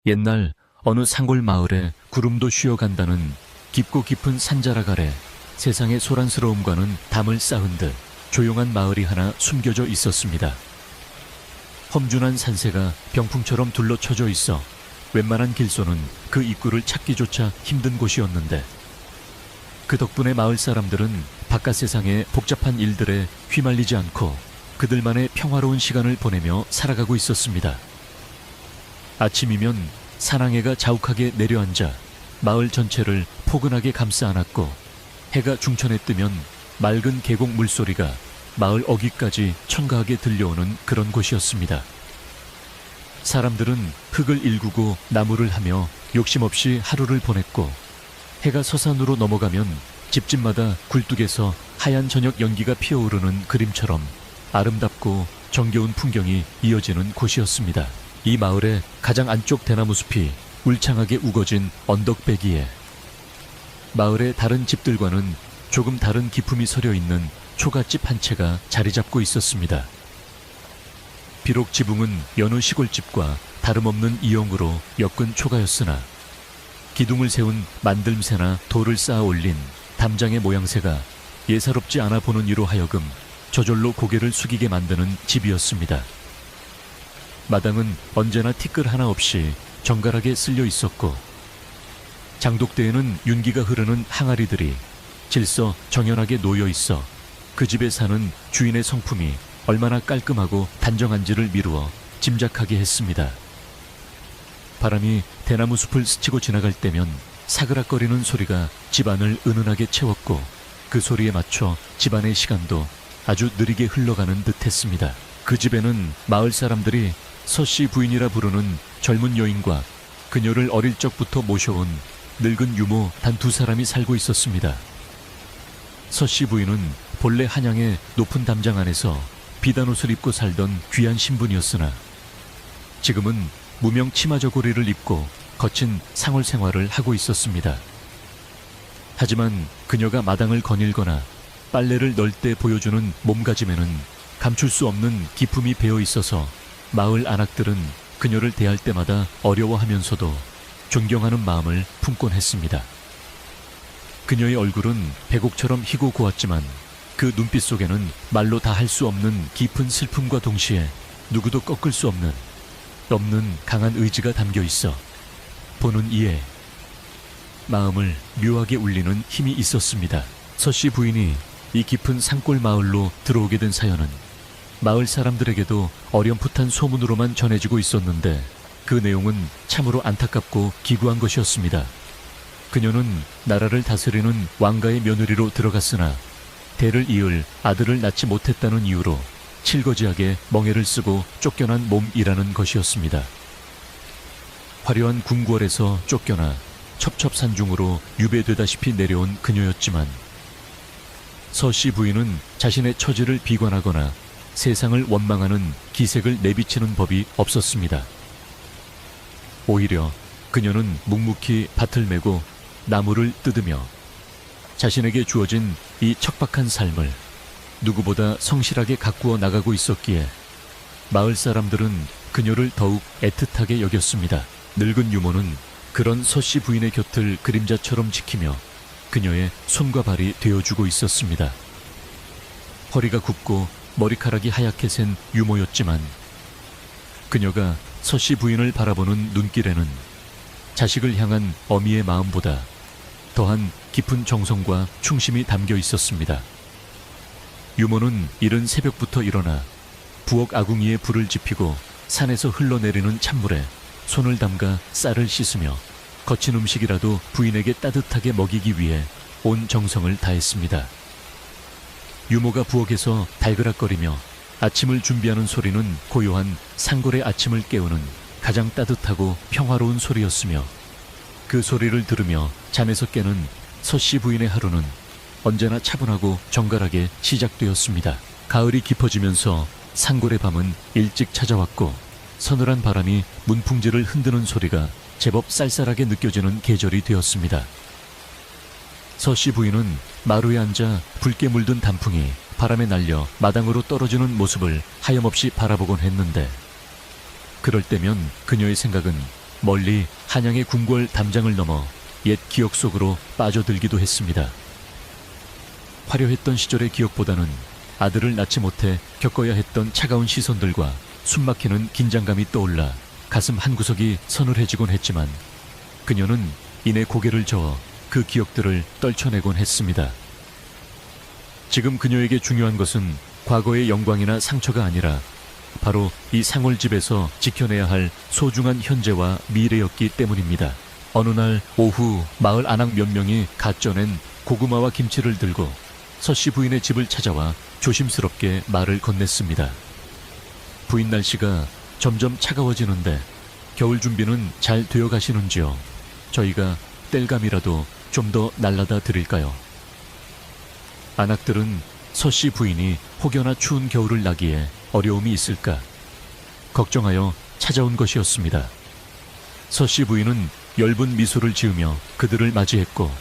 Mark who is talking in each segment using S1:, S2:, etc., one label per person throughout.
S1: 옛날 어느 산골 마을에 구름도 쉬어간다는 깊고 깊은 산자락 아래 세상의 소란스러움과는 담을 쌓은 듯 조용한 마을이 하나 숨겨져 있었습니다. 험준한 산세가 병풍처럼 둘러쳐져 있어 웬만한 길소는 그 입구를 찾기조차 힘든 곳이었는데, 그 덕분에 마을 사람들은 바깥 세상의 복잡한 일들에 휘말리지 않고 그들만의 평화로운 시간을 보내며 살아가고 있었습니다. 아침이면 산항해가 자욱하게 내려앉아 마을 전체를 포근하게 감싸 안았고, 해가 중천에 뜨면 맑은 계곡 물소리가 마을 어귀까지 청가하게 들려오는 그런 곳이었습니다. 사람들은 흙을 일구고 나무를 하며 욕심없이 하루를 보냈고, 해가 서산으로 넘어가면 집집마다 굴뚝에서 하얀 저녁 연기가 피어오르는 그림처럼 아름답고 정겨운 풍경이 이어지는 곳이었습니다. 이 마을의 가장 안쪽 대나무 숲이 울창하게 우거진 언덕배기에 마을의 다른 집들과는 조금 다른 기품이 서려 있는 초가집 한 채가 자리 잡고 있었습니다. 비록 지붕은 여느 시골집과 다름없는 이형으로 엮은 초가였으나 기둥을 세운 만들새나 돌을 쌓아 올린 담장의 모양새가 예사롭지 않아 보는 이로 하여금 저절로 고개를 숙이게 만드는 집이었습니다. 마당은 언제나 티끌 하나 없이 정갈하게 쓸려 있었고, 장독대에는 윤기가 흐르는 항아리들이 질서 정연하게 놓여 있어 그 집에 사는 주인의 성품이 얼마나 깔끔하고 단정한지를 미루어 짐작하게 했습니다. 바람이 대나무 숲을 스치고 지나갈 때면 사그락거리는 소리가 집안을 은은하게 채웠고, 그 소리에 맞춰 집안의 시간도 아주 느리게 흘러가는 듯했습니다. 그 집에는 마을 사람들이 서씨 부인이라 부르는 젊은 여인과 그녀를 어릴 적부터 모셔온 늙은 유모 단 두 사람이 살고 있었습니다. 서씨 부인은 본래 한양의 높은 담장 안에서 비단옷을 입고 살던 귀한 신분이었으나, 지금은 무명 치마 저고리를 입고 거친 상월 생활을 하고 있었습니다. 하지만 그녀가 마당을 거닐거나 빨래를 널 때 보여주는 몸가짐에는 감출 수 없는 기품이 배어 있어서 마을 안악들은 그녀를 대할 때마다 어려워하면서도 존경하는 마음을 품곤 했습니다. 그녀의 얼굴은 백옥처럼 희고 고왔지만 그 눈빛 속에는 말로 다 할 수 없는 깊은 슬픔과 동시에 누구도 꺾을 수 없는 강한 의지가 담겨 있어 보는 이의 마음을 묘하게 울리는 힘이 있었습니다. 서씨 부인이 이 깊은 산골 마을로 들어오게 된 사연은 마을 사람들에게도 어렴풋한 소문으로만 전해지고 있었는데, 그 내용은 참으로 안타깝고 기구한 것이었습니다. 그녀는 나라를 다스리는 왕가의 며느리로 들어갔으나 대를 이을 아들을 낳지 못했다는 이유로 칠거지하게 멍에를 쓰고 쫓겨난 몸이라는 것이었습니다. 화려한 궁궐에서 쫓겨나 첩첩산중으로 유배되다시피 내려온 그녀였지만, 서씨 부인은 자신의 처지를 비관하거나 세상을 원망하는 기색을 내비치는 법이 없었습니다. 오히려 그녀는 묵묵히 밭을 메고 나무를 뜯으며 자신에게 주어진 이 척박한 삶을 누구보다 성실하게 가꾸어 나가고 있었기에 마을 사람들은 그녀를 더욱 애틋하게 여겼습니다. 늙은 유모는 그런 서씨 부인의 곁을 그림자처럼 지키며 그녀의 손과 발이 되어주고 있었습니다. 허리가 굽고 머리카락이 하얗게 센 유모였지만, 그녀가 서씨 부인을 바라보는 눈길에는 자식을 향한 어미의 마음보다 더한 깊은 정성과 충심이 담겨 있었습니다. 유모는 이른 새벽부터 일어나 부엌 아궁이에 불을 지피고 산에서 흘러내리는 찬물에 손을 담가 쌀을 씻으며 거친 음식이라도 부인에게 따뜻하게 먹이기 위해 온 정성을 다했습니다. 유모가 부엌에서 달그락거리며 아침을 준비하는 소리는 고요한 산골의 아침을 깨우는 가장 따뜻하고 평화로운 소리였으며, 그 소리를 들으며 잠에서 깨는 서씨 부인의 하루는 언제나 차분하고 정갈하게 시작되었습니다. 가을이 깊어지면서 산골의 밤은 일찍 찾아왔고, 서늘한 바람이 문풍지를 흔드는 소리가 제법 쌀쌀하게 느껴지는 계절이 되었습니다. 서씨 부인은 마루에 앉아 붉게 물든 단풍이 바람에 날려 마당으로 떨어지는 모습을 하염없이 바라보곤 했는데, 그럴 때면 그녀의 생각은 멀리 한양의 궁궐 담장을 넘어 옛 기억 속으로 빠져들기도 했습니다. 화려했던 시절의 기억보다는 아들을 낳지 못해 겪어야 했던 차가운 시선들과 숨막히는 긴장감이 떠올라 가슴 한구석이 서늘해지곤 했지만 그녀는 이내 고개를 저어 그 기억들을 떨쳐내곤 했습니다. 지금 그녀에게 중요한 것은 과거의 영광이나 상처가 아니라 바로 이 상월집에서 지켜내야 할 소중한 현재와 미래였기 때문입니다. 어느 날 오후 마을 안악 몇 명이 갓 쪄낸 고구마와 김치를 들고 서씨 부인의 집을 찾아와 조심스럽게 말을 건넸습니다. 부인, 날씨가 점점 차가워지는데 겨울 준비는 잘 되어 가시는지요? 저희가 땔감이라도 좀 더 날라다 드릴까요? 안악들은 서씨 부인이 혹여나 추운 겨울을 나기에 어려움이 있을까 걱정하여 찾아온 것이었습니다. 서씨 부인은 엷은 미소를 지으며 그들을 맞이했고,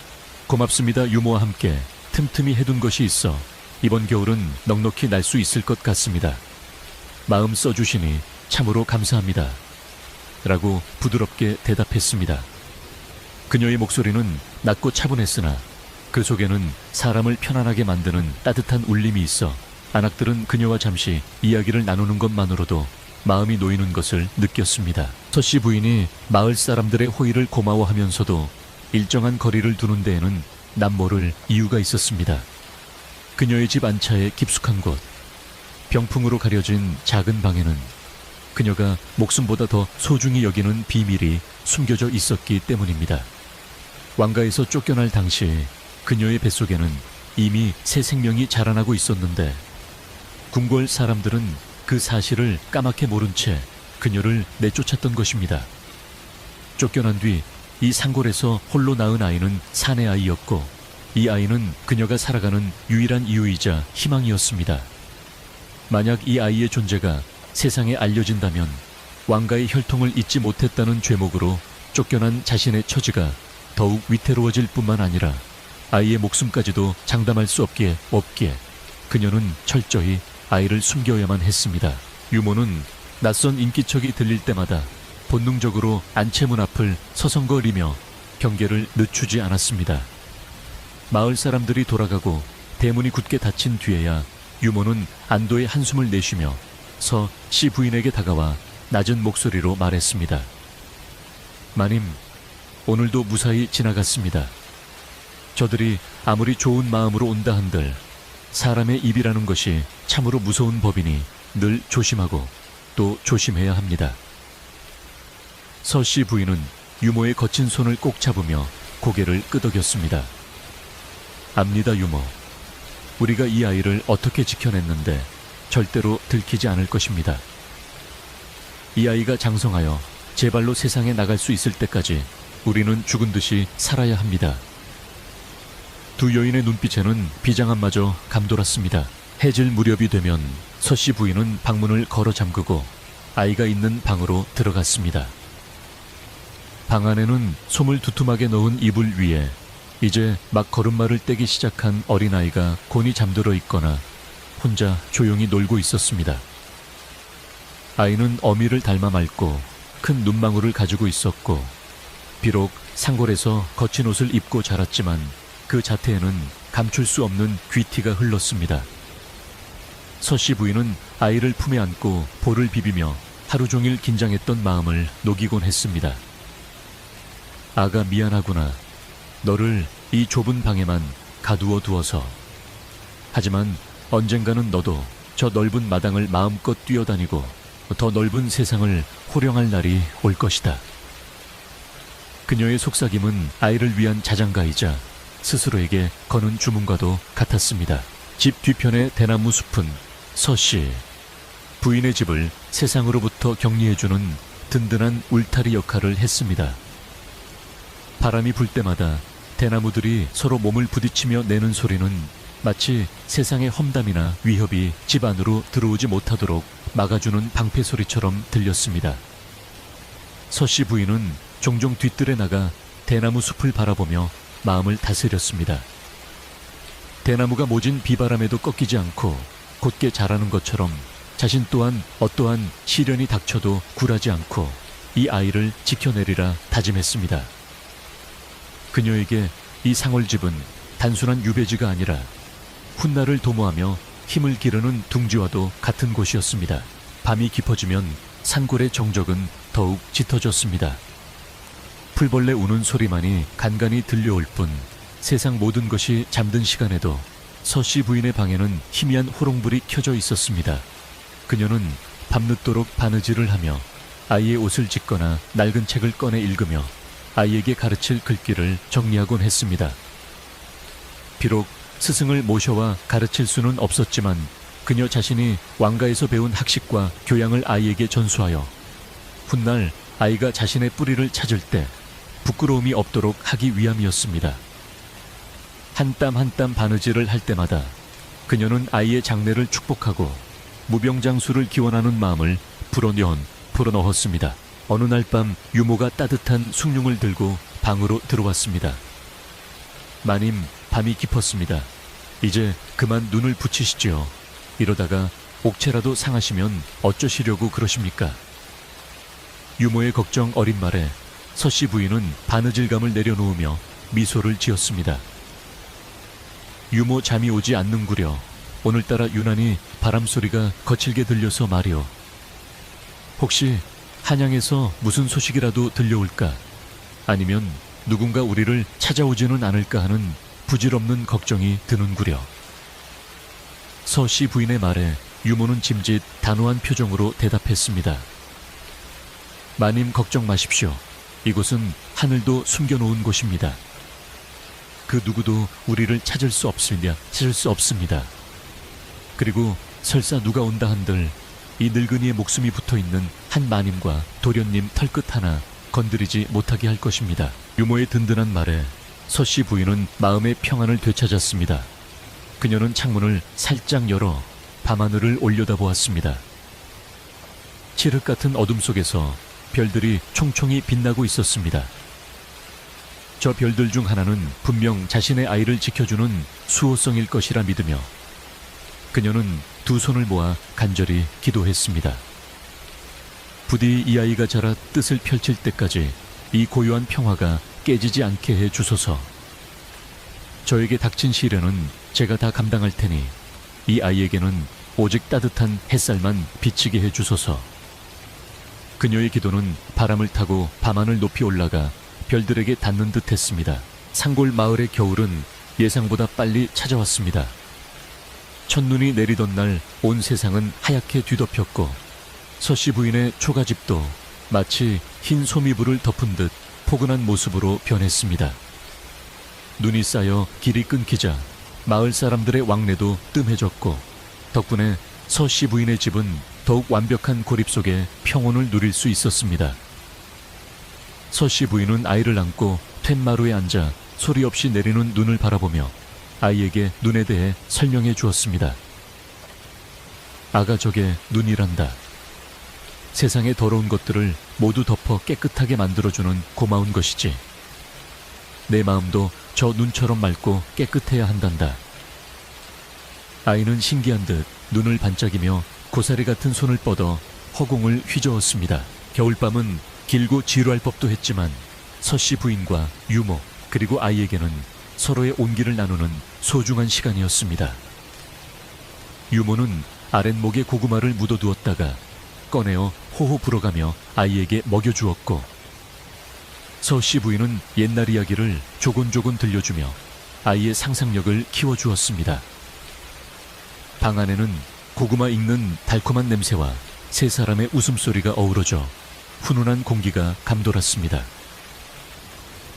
S1: 고맙습니다. 유모와 함께 틈틈이 해둔 것이 있어 이번 겨울은 넉넉히 날 수 있을 것 같습니다. 마음 써주시니 참으로 감사합니다. 라고 부드럽게 대답했습니다. 그녀의 목소리는 낮고 차분했으나 그 속에는 사람을 편안하게 만드는 따뜻한 울림이 있어 안악들은 그녀와 잠시 이야기를 나누는 것만으로도 마음이 놓이는 것을 느꼈습니다. 서씨 부인이 마을 사람들의 호의를 고마워하면서도 일정한 거리를 두는 데에는 남모를 이유가 있었습니다. 그녀의 집 안차의 깊숙한 곳, 병풍으로 가려진 작은 방에는 그녀가 목숨보다 더 소중히 여기는 비밀이 숨겨져 있었기 때문입니다. 왕가에서 쫓겨날 당시 그녀의 뱃속에는 이미 새 생명이 자라나고 있었는데 궁궐 사람들은 그 사실을 까맣게 모른 채 그녀를 내쫓았던 것입니다. 쫓겨난 뒤 이 상골에서 홀로 낳은 아이는 사내 아이였고, 이 아이는 그녀가 살아가는 유일한 이유이자 희망이었습니다. 만약 이 아이의 존재가 세상에 알려진다면 왕가의 혈통을 잊지 못했다는 죄목으로 쫓겨난 자신의 처지가 더욱 위태로워질 뿐만 아니라 아이의 목숨까지도 장담할 수 없기에 그녀는 철저히 아이를 숨겨야만 했습니다. 유모는 낯선 인기척이 들릴 때마다 본능적으로 안채문 앞을 서성거리며 경계를 늦추지 않았습니다. 마을 사람들이 돌아가고 대문이 굳게 닫힌 뒤에야 유모는 안도의 한숨을 내쉬며 서씨 부인에게 다가와 낮은 목소리로 말했습니다. 마님, 오늘도 무사히 지나갔습니다. 저들이 아무리 좋은 마음으로 온다 한들 사람의 입이라는 것이 참으로 무서운 법이니 늘 조심하고 또 조심해야 합니다. 서씨 부인은 유모의 거친 손을 꼭 잡으며 고개를 끄덕였습니다. 압니다, 유모. 우리가 이 아이를 어떻게 지켜냈는데 절대로 들키지 않을 것입니다. 이 아이가 장성하여 제 발로 세상에 나갈 수 있을 때까지 우리는 죽은 듯이 살아야 합니다. 두 여인의 눈빛에는 비장함마저 감돌았습니다. 해질 무렵이 되면 서씨 부인은 방문을 걸어 잠그고 아이가 있는 방으로 들어갔습니다. 방 안에는 솜을 두툼하게 넣은 이불 위에 이제 막 걸음마를 떼기 시작한 어린아이가 곤히 잠들어 있거나 혼자 조용히 놀고 있었습니다. 아이는 어미를 닮아 맑고 큰 눈망울을 가지고 있었고, 비록 상골에서 거친 옷을 입고 자랐지만 그 자태에는 감출 수 없는 귀티가 흘렀습니다. 서씨 부인은 아이를 품에 안고 볼을 비비며 하루 종일 긴장했던 마음을 녹이곤 했습니다. 아가, 미안하구나. 너를 이 좁은 방에만 가두어 두어서. 하지만 언젠가는 너도 저 넓은 마당을 마음껏 뛰어다니고 더 넓은 세상을 호령할 날이 올 것이다. 그녀의 속삭임은 아이를 위한 자장가이자 스스로에게 거는 주문과도 같았습니다. 집 뒤편의 대나무 숲은 서씨 부인의 집을 세상으로부터 격리해주는 든든한 울타리 역할을 했습니다. 바람이 불 때마다 대나무들이 서로 몸을 부딪히며 내는 소리는 마치 세상의 험담이나 위협이 집 안으로 들어오지 못하도록 막아주는 방패 소리처럼 들렸습니다. 서씨 부인은 종종 뒤뜰에 나가 대나무 숲을 바라보며 마음을 다스렸습니다. 대나무가 모진 비바람에도 꺾이지 않고 곧게 자라는 것처럼 자신 또한 어떠한 시련이 닥쳐도 굴하지 않고 이 아이를 지켜내리라 다짐했습니다. 그녀에게 이 상월집은 단순한 유배지가 아니라 훗날을 도모하며 힘을 기르는 둥지와도 같은 곳이었습니다. 밤이 깊어지면 산골의 정적은 더욱 짙어졌습니다. 풀벌레 우는 소리만이 간간히 들려올 뿐 세상 모든 것이 잠든 시간에도 서씨 부인의 방에는 희미한 호롱불이 켜져 있었습니다. 그녀는 밤늦도록 바느질을 하며 아이의 옷을 찢거나 낡은 책을 꺼내 읽으며 아이에게 가르칠 글귀를 정리하곤 했습니다. 비록 스승을 모셔와 가르칠 수는 없었지만 그녀 자신이 왕가에서 배운 학식과 교양을 아이에게 전수하여 훗날 아이가 자신의 뿌리를 찾을 때 부끄러움이 없도록 하기 위함이었습니다. 한 땀 한 땀 바느질을 할 때마다 그녀는 아이의 장래를 축복하고 무병장수를 기원하는 마음을 불어넣었습니다. 어느 날 밤 유모가 따뜻한 숭늉을 들고 방으로 들어왔습니다. 마님, 밤이 깊었습니다. 이제 그만 눈을 붙이시지요. 이러다가 옥체라도 상하시면 어쩌시려고 그러십니까? 유모의 걱정 어린 말에 서씨 부인은 바느질감을 내려놓으며 미소를 지었습니다. 유모 잠이 오지 않는구려. 오늘따라 유난히 바람소리가 거칠게 들려서 말이오. 혹시 한양에서 무슨 소식이라도 들려올까? 아니면 누군가 우리를 찾아오지는 않을까 하는 부질없는 걱정이 드는구려. 서씨 부인의 말에 유모는 짐짓 단호한 표정으로 대답했습니다. 마님 걱정 마십시오. 이곳은 하늘도 숨겨놓은 곳입니다. 그 누구도 우리를 찾을 수 없습니다. 그리고 설사 누가 온다 한들 이 늙은이의 목숨이 붙어있는 한 마님과 도련님 털끝 하나 건드리지 못하게 할 것입니다. 유모의 든든한 말에 서씨 부인은 마음의 평안을 되찾았습니다. 그녀는 창문을 살짝 열어 밤하늘을 올려다보았습니다. 칠흑 같은 어둠 속에서 별들이 총총히 빛나고 있었습니다. 저 별들 중 하나는 분명 자신의 아이를 지켜주는 수호성일 것이라 믿으며 그녀는 두 손을 모아 간절히 기도했습니다. 부디 이 아이가 자라 뜻을 펼칠 때까지 이 고요한 평화가 깨지지 않게 해 주소서. 저에게 닥친 시련은 제가 다 감당할 테니 이 아이에게는 오직 따뜻한 햇살만 비치게 해 주소서. 그녀의 기도는 바람을 타고 밤하늘 높이 올라가 별들에게 닿는 듯 했습니다. 산골 마을의 겨울은 예상보다 빨리 찾아왔습니다. 첫눈이 내리던 날 온 세상은 하얗게 뒤덮였고 서씨 부인의 초가집도 마치 흰 소미불을 덮은 듯 포근한 모습으로 변했습니다. 눈이 쌓여 길이 끊기자 마을 사람들의 왕래도 뜸해졌고 덕분에 서씨 부인의 집은 더욱 완벽한 고립 속에 평온을 누릴 수 있었습니다. 서씨 부인은 아이를 안고 툇마루에 앉아 소리 없이 내리는 눈을 바라보며 아이에게 눈에 대해 설명해 주었습니다. 아가 저게 눈이란다. 세상의 더러운 것들을 모두 덮어 깨끗하게 만들어주는 고마운 것이지. 내 마음도 저 눈처럼 맑고 깨끗해야 한단다. 아이는 신기한 듯 눈을 반짝이며 고사리 같은 손을 뻗어 허공을 휘저었습니다. 겨울밤은 길고 지루할 법도 했지만 서씨 부인과 유모 그리고 아이에게는 서로의 온기를 나누는 소중한 시간이었습니다. 유모는 아랫목에 고구마를 묻어두었다가 꺼내어 호호 불어가며 아이에게 먹여주었고 서씨 부인은 옛날 이야기를 조곤조곤 들려주며 아이의 상상력을 키워주었습니다. 방 안에는 고구마 익는 달콤한 냄새와 세 사람의 웃음소리가 어우러져 훈훈한 공기가 감돌았습니다.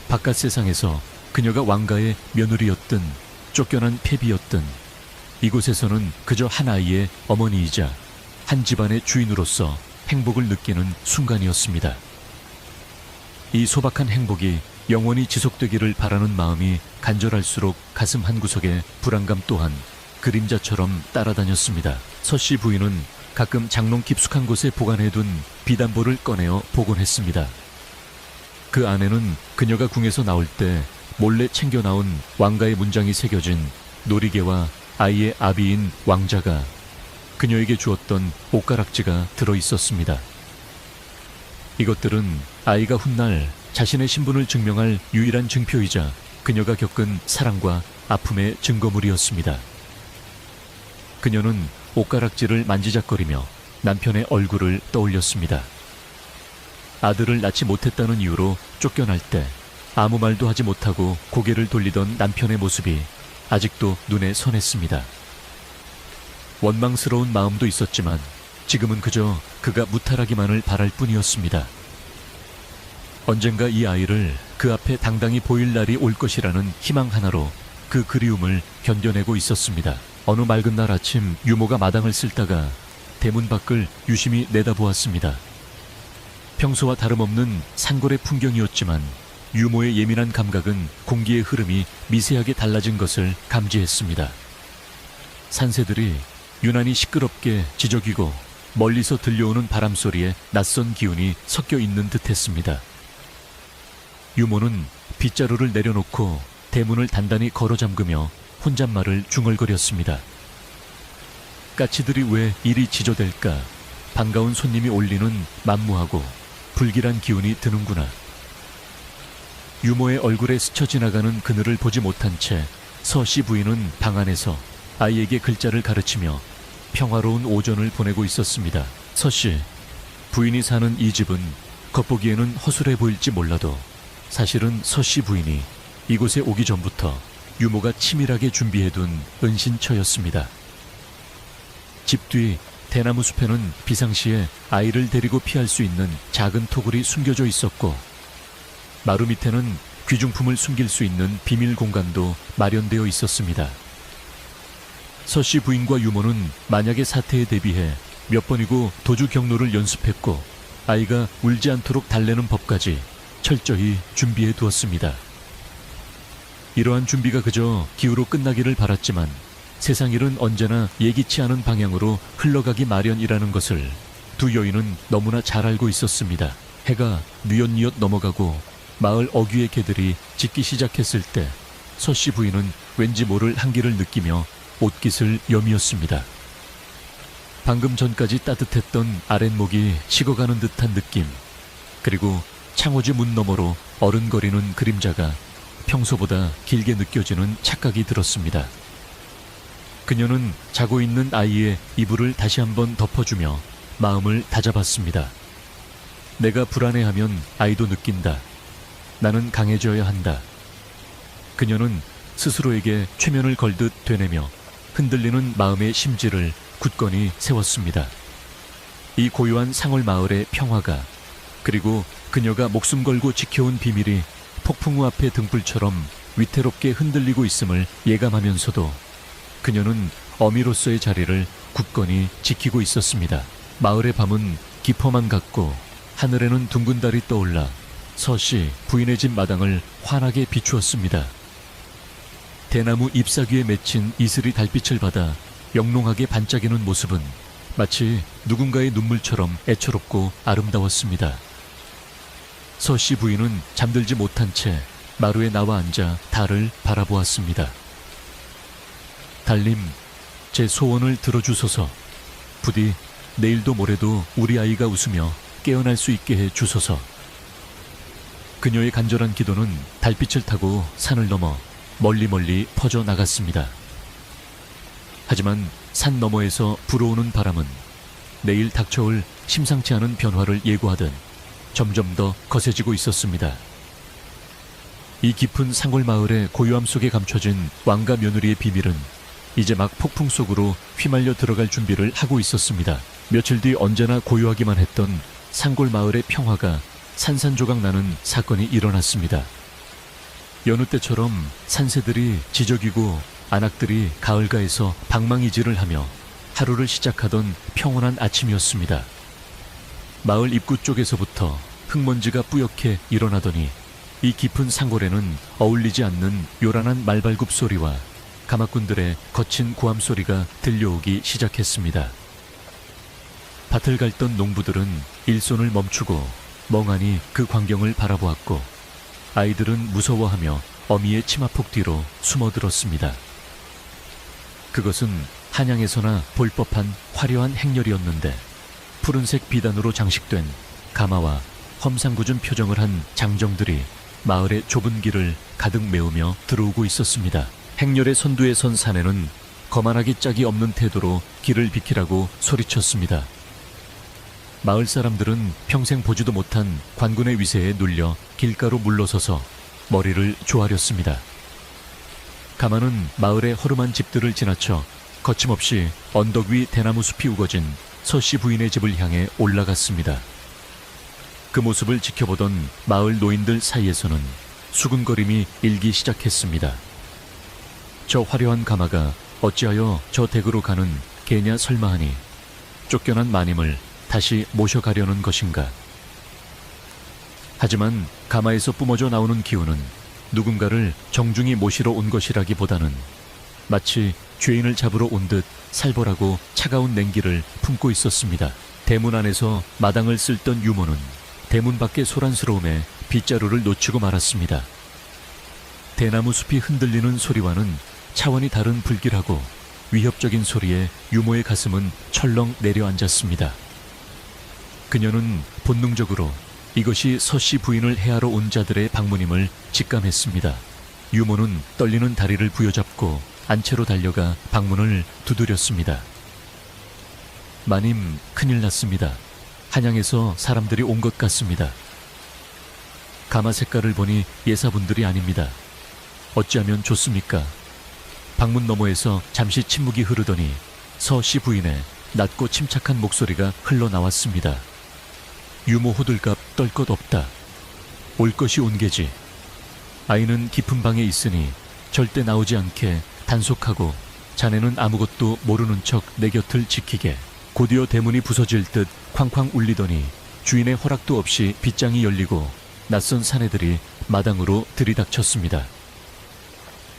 S1: 바깥 세상에서 그녀가 왕가의 며느리였든 쫓겨난 패비였든 이곳에서는 그저 한 아이의 어머니이자 한 집안의 주인으로서 행복을 느끼는 순간이었습니다. 이 소박한 행복이 영원히 지속되기를 바라는 마음이 간절할수록 가슴 한구석에 불안감 또한 그림자처럼 따라다녔습니다. 서씨 부인은 가끔 장롱 깊숙한 곳에 보관해둔 비단보를 꺼내어 보곤 했습니다. 그 안에는 그녀가 궁에서 나올 때 몰래 챙겨 나온 왕가의 문장이 새겨진 놀이개와 아이의 아비인 왕자가 그녀에게 주었던 옷가락지가 들어 있었습니다. 이것들은 아이가 훗날 자신의 신분을 증명할 유일한 증표이자 그녀가 겪은 사랑과 아픔의 증거물이었습니다. 그녀는 옷가락질을 만지작거리며 남편의 얼굴을 떠올렸습니다. 아들을 낳지 못했다는 이유로 쫓겨날 때 아무 말도 하지 못하고 고개를 돌리던 남편의 모습이 아직도 눈에 선했습니다. 원망스러운 마음도 있었지만 지금은 그저 그가 무탈하기만을 바랄 뿐이었습니다. 언젠가 이 아이를 그 앞에 당당히 보일 날이 올 것이라는 희망 하나로 그 그리움을 견뎌내고 있었습니다. 어느 맑은 날 아침 유모가 마당을 쓸다가 대문 밖을 유심히 내다보았습니다. 평소와 다름없는 산골의 풍경이었지만 유모의 예민한 감각은 공기의 흐름이 미세하게 달라진 것을 감지했습니다. 산새들이 유난히 시끄럽게 지저귀고 멀리서 들려오는 바람소리에 낯선 기운이 섞여 있는 듯했습니다. 유모는 빗자루를 내려놓고 대문을 단단히 걸어 잠그며 혼잣말을 중얼거렸습니다. 까치들이 왜 이리 지저댈까? 반가운 손님이 올리는 만무하고 불길한 기운이 드는구나. 유모의 얼굴에 스쳐 지나가는 그늘을 보지 못한 채 서씨 부인은 방 안에서 아이에게 글자를 가르치며 평화로운 오전을 보내고 있었습니다. 서씨, 부인이 사는 이 집은 겉보기에는 허술해 보일지 몰라도 사실은 서씨 부인이 이곳에 오기 전부터 유모가 치밀하게 준비해둔 은신처였습니다. 집 뒤 대나무 숲에는 비상시에 아이를 데리고 피할 수 있는 작은 토굴이 숨겨져 있었고 마루 밑에는 귀중품을 숨길 수 있는 비밀 공간도 마련되어 있었습니다. 서씨 부인과 유모는 만약의 사태에 대비해 몇 번이고 도주 경로를 연습했고 아이가 울지 않도록 달래는 법까지 철저히 준비해 두었습니다. 이러한 준비가 그저 기우로 끝나기를 바랐지만 세상 일은 언제나 예기치 않은 방향으로 흘러가기 마련이라는 것을 두 여인은 너무나 잘 알고 있었습니다. 해가 뉘엿뉘엿 넘어가고 마을 어귀의 개들이 짖기 시작했을 때 서씨 부인은 왠지 모를 한기를 느끼며 옷깃을 여미었습니다. 방금 전까지 따뜻했던 아랫목이 식어가는 듯한 느낌, 그리고 창호지 문 너머로 어른거리는 그림자가 평소보다 길게 느껴지는 착각이 들었습니다. 그녀는 자고 있는 아이의 이불을 다시 한번 덮어주며 마음을 다잡았습니다. 내가 불안해하면 아이도 느낀다. 나는 강해져야 한다. 그녀는 스스로에게 최면을 걸듯 되뇌며 흔들리는 마음의 심지를 굳건히 세웠습니다. 이 고요한 상월 마을의 평화가, 그리고 그녀가 목숨 걸고 지켜온 비밀이 폭풍우 앞의 등불처럼 위태롭게 흔들리고 있음을 예감하면서도 그녀는 어미로서의 자리를 굳건히 지키고 있었습니다. 마을의 밤은 깊어만 갔고 하늘에는 둥근 달이 떠올라 서씨 부인의 집 마당을 환하게 비추었습니다. 대나무 잎사귀에 맺힌 이슬이 달빛을 받아 영롱하게 반짝이는 모습은 마치 누군가의 눈물처럼 애처롭고 아름다웠습니다. 서씨 부인은 잠들지 못한 채 마루에 나와 앉아 달을 바라보았습니다. 달님, 제 소원을 들어주소서. 부디 내일도 모레도 우리 아이가 웃으며 깨어날 수 있게 해 주소서. 그녀의 간절한 기도는 달빛을 타고 산을 넘어 멀리 퍼져 나갔습니다. 하지만 산 너머에서 불어오는 바람은 내일 닥쳐올 심상치 않은 변화를 예고하듯 점점 더 거세지고 있었습니다. 이 깊은 상골 마을의 고요함 속에 감춰진 왕과 며느리의 비밀은 이제 막 폭풍 속으로 휘말려 들어갈 준비를 하고 있었습니다. 며칠 뒤 언제나 고요하기만 했던 상골 마을의 평화가 산산조각 나는 사건이 일어났습니다. 여느 때처럼 산새들이 지저귀고 안악들이 가을가에서 방망이질을 하며 하루를 시작하던 평온한 아침이었습니다. 마을 입구 쪽에서부터 흙먼지가 뿌옇게 일어나더니 이 깊은 상골에는 어울리지 않는 요란한 말발굽 소리와 가마꾼들의 거친 고함 소리가 들려오기 시작했습니다. 밭을 갈던 농부들은 일손을 멈추고 멍하니 그 광경을 바라보았고 아이들은 무서워하며 어미의 치마폭 뒤로 숨어들었습니다. 그것은 한양에서나 볼 법한 화려한 행렬이었는데 푸른색 비단으로 장식된 가마와 험상궂은 표정을 한 장정들이 마을의 좁은 길을 가득 메우며 들어오고 있었습니다. 행렬의 선두에 선 사내는 거만하기 짝이 없는 태도로 길을 비키라고 소리쳤습니다. 마을 사람들은 평생 보지도 못한 관군의 위세에 눌려 길가로 물러서서 머리를 조아렸습니다. 가마는 마을의 허름한 집들을 지나쳐 거침없이 언덕 위 대나무 숲이 우거진 서씨 부인의 집을 향해 올라갔습니다. 그 모습을 지켜보던 마을 노인들 사이에서는 수군거림이 일기 시작했습니다. 저 화려한 가마가 어찌하여 저 댁으로 가는 개냐 설마하니 쫓겨난 마님을 다시 모셔가려는 것인가. 하지만 가마에서 뿜어져 나오는 기운은 누군가를 정중히 모시러 온 것이라기보다는 마치 죄인을 잡으러 온 듯 살벌하고 차가운 냉기를 품고 있었습니다. 대문 안에서 마당을 쓸던 유모는 대문 밖의 소란스러움에 빗자루를 놓치고 말았습니다. 대나무 숲이 흔들리는 소리와는 차원이 다른 불길하고 위협적인 소리에 유모의 가슴은 철렁 내려앉았습니다. 그녀는 본능적으로 이것이 서씨 부인을 해하러 온 자들의 방문임을 직감했습니다. 유모는 떨리는 다리를 부여잡고 안채로 달려가 방문을 두드렸습니다. 마님, 큰일 났습니다. 한양에서 사람들이 온 것 같습니다. 가마 색깔을 보니 예사분들이 아닙니다. 어찌하면 좋습니까? 방문 너머에서 잠시 침묵이 흐르더니 서씨 부인의 낮고 침착한 목소리가 흘러나왔습니다. 유모 호들갑 떨 것 없다. 올 것이 온 게지. 아이는 깊은 방에 있으니 절대 나오지 않게 단속하고 자네는 아무것도 모르는 척 내 곁을 지키게. 곧이어 대문이 부서질 듯 쾅쾅 울리더니 주인의 허락도 없이 빗장이 열리고 낯선 사내들이 마당으로 들이닥쳤습니다.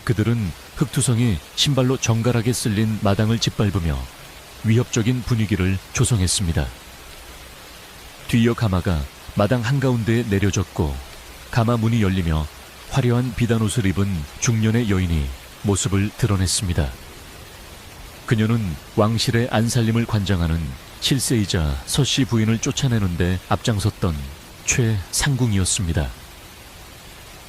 S1: 그들은 흙투성이 신발로 정갈하게 쓸린 마당을 짓밟으며 위협적인 분위기를 조성했습니다. 뒤이어 가마가 마당 한가운데에 내려졌고 가마 문이 열리며 화려한 비단옷을 입은 중년의 여인이 모습을 드러냈습니다. 그녀는 왕실의 안살림을 관장하는 실세이자 서씨 부인을 쫓아내는데 앞장섰던 최상궁이었습니다.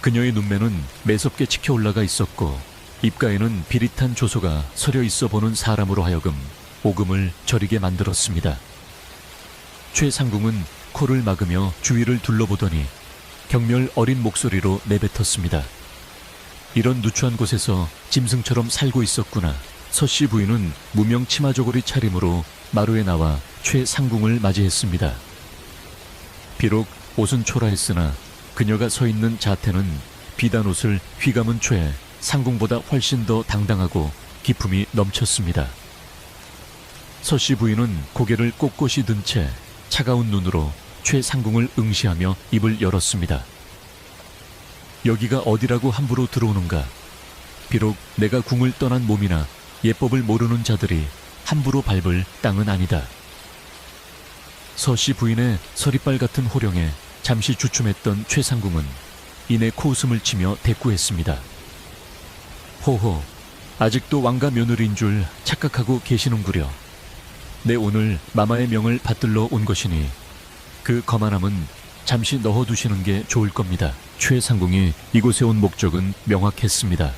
S1: 그녀의 눈매는 매섭게 치켜 올라가 있었고 입가에는 비릿한 조소가 서려 있어 보는 사람으로 하여금 오금을 저리게 만들었습니다. 최상궁은 코를 막으며 주위를 둘러보더니 경멸 어린 목소리로 내뱉었습니다. 이런 누추한 곳에서 짐승처럼 살고 있었구나. 서씨 부인은 무명 치마저고리 차림으로 마루에 나와 최상궁을 맞이했습니다. 비록 옷은 초라했으나 그녀가 서 있는 자태는 비단옷을 휘감은 최상궁보다 훨씬 더 당당하고 기품이 넘쳤습니다. 서씨 부인은 고개를 꼿꼿이 든 채 차가운 눈으로 최상궁을 응시하며 입을 열었습니다. 여기가 어디라고 함부로 들어오는가? 비록 내가 궁을 떠난 몸이나 예법을 모르는 자들이 함부로 밟을 땅은 아니다. 서씨 부인의 서리빨 같은 호령에 잠시 주춤했던 최상궁은 이내 코웃음을 치며 대꾸했습니다. 호호, 아직도 왕가 며느리인 줄 착각하고 계시는구려. 내 오늘 마마의 명을 받들러 온 것이니 그 거만함은 잠시 넣어두시는 게 좋을 겁니다. 최상궁이 이곳에 온 목적은 명확했습니다.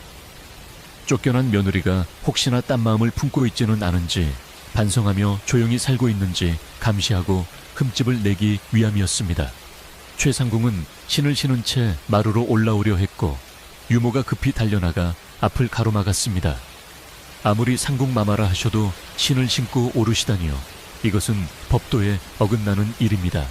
S1: 쫓겨난 며느리가 혹시나 딴 마음을 품고 있지는 않은지 반성하며 조용히 살고 있는지 감시하고 흠집을 내기 위함이었습니다. 최상궁은 신을 신은 채 마루로 올라오려 했고 유모가 급히 달려나가 앞을 가로막았습니다. 아무리 상궁마마라 하셔도 신을 신고 오르시다니요. 이것은 법도에 어긋나는 일입니다.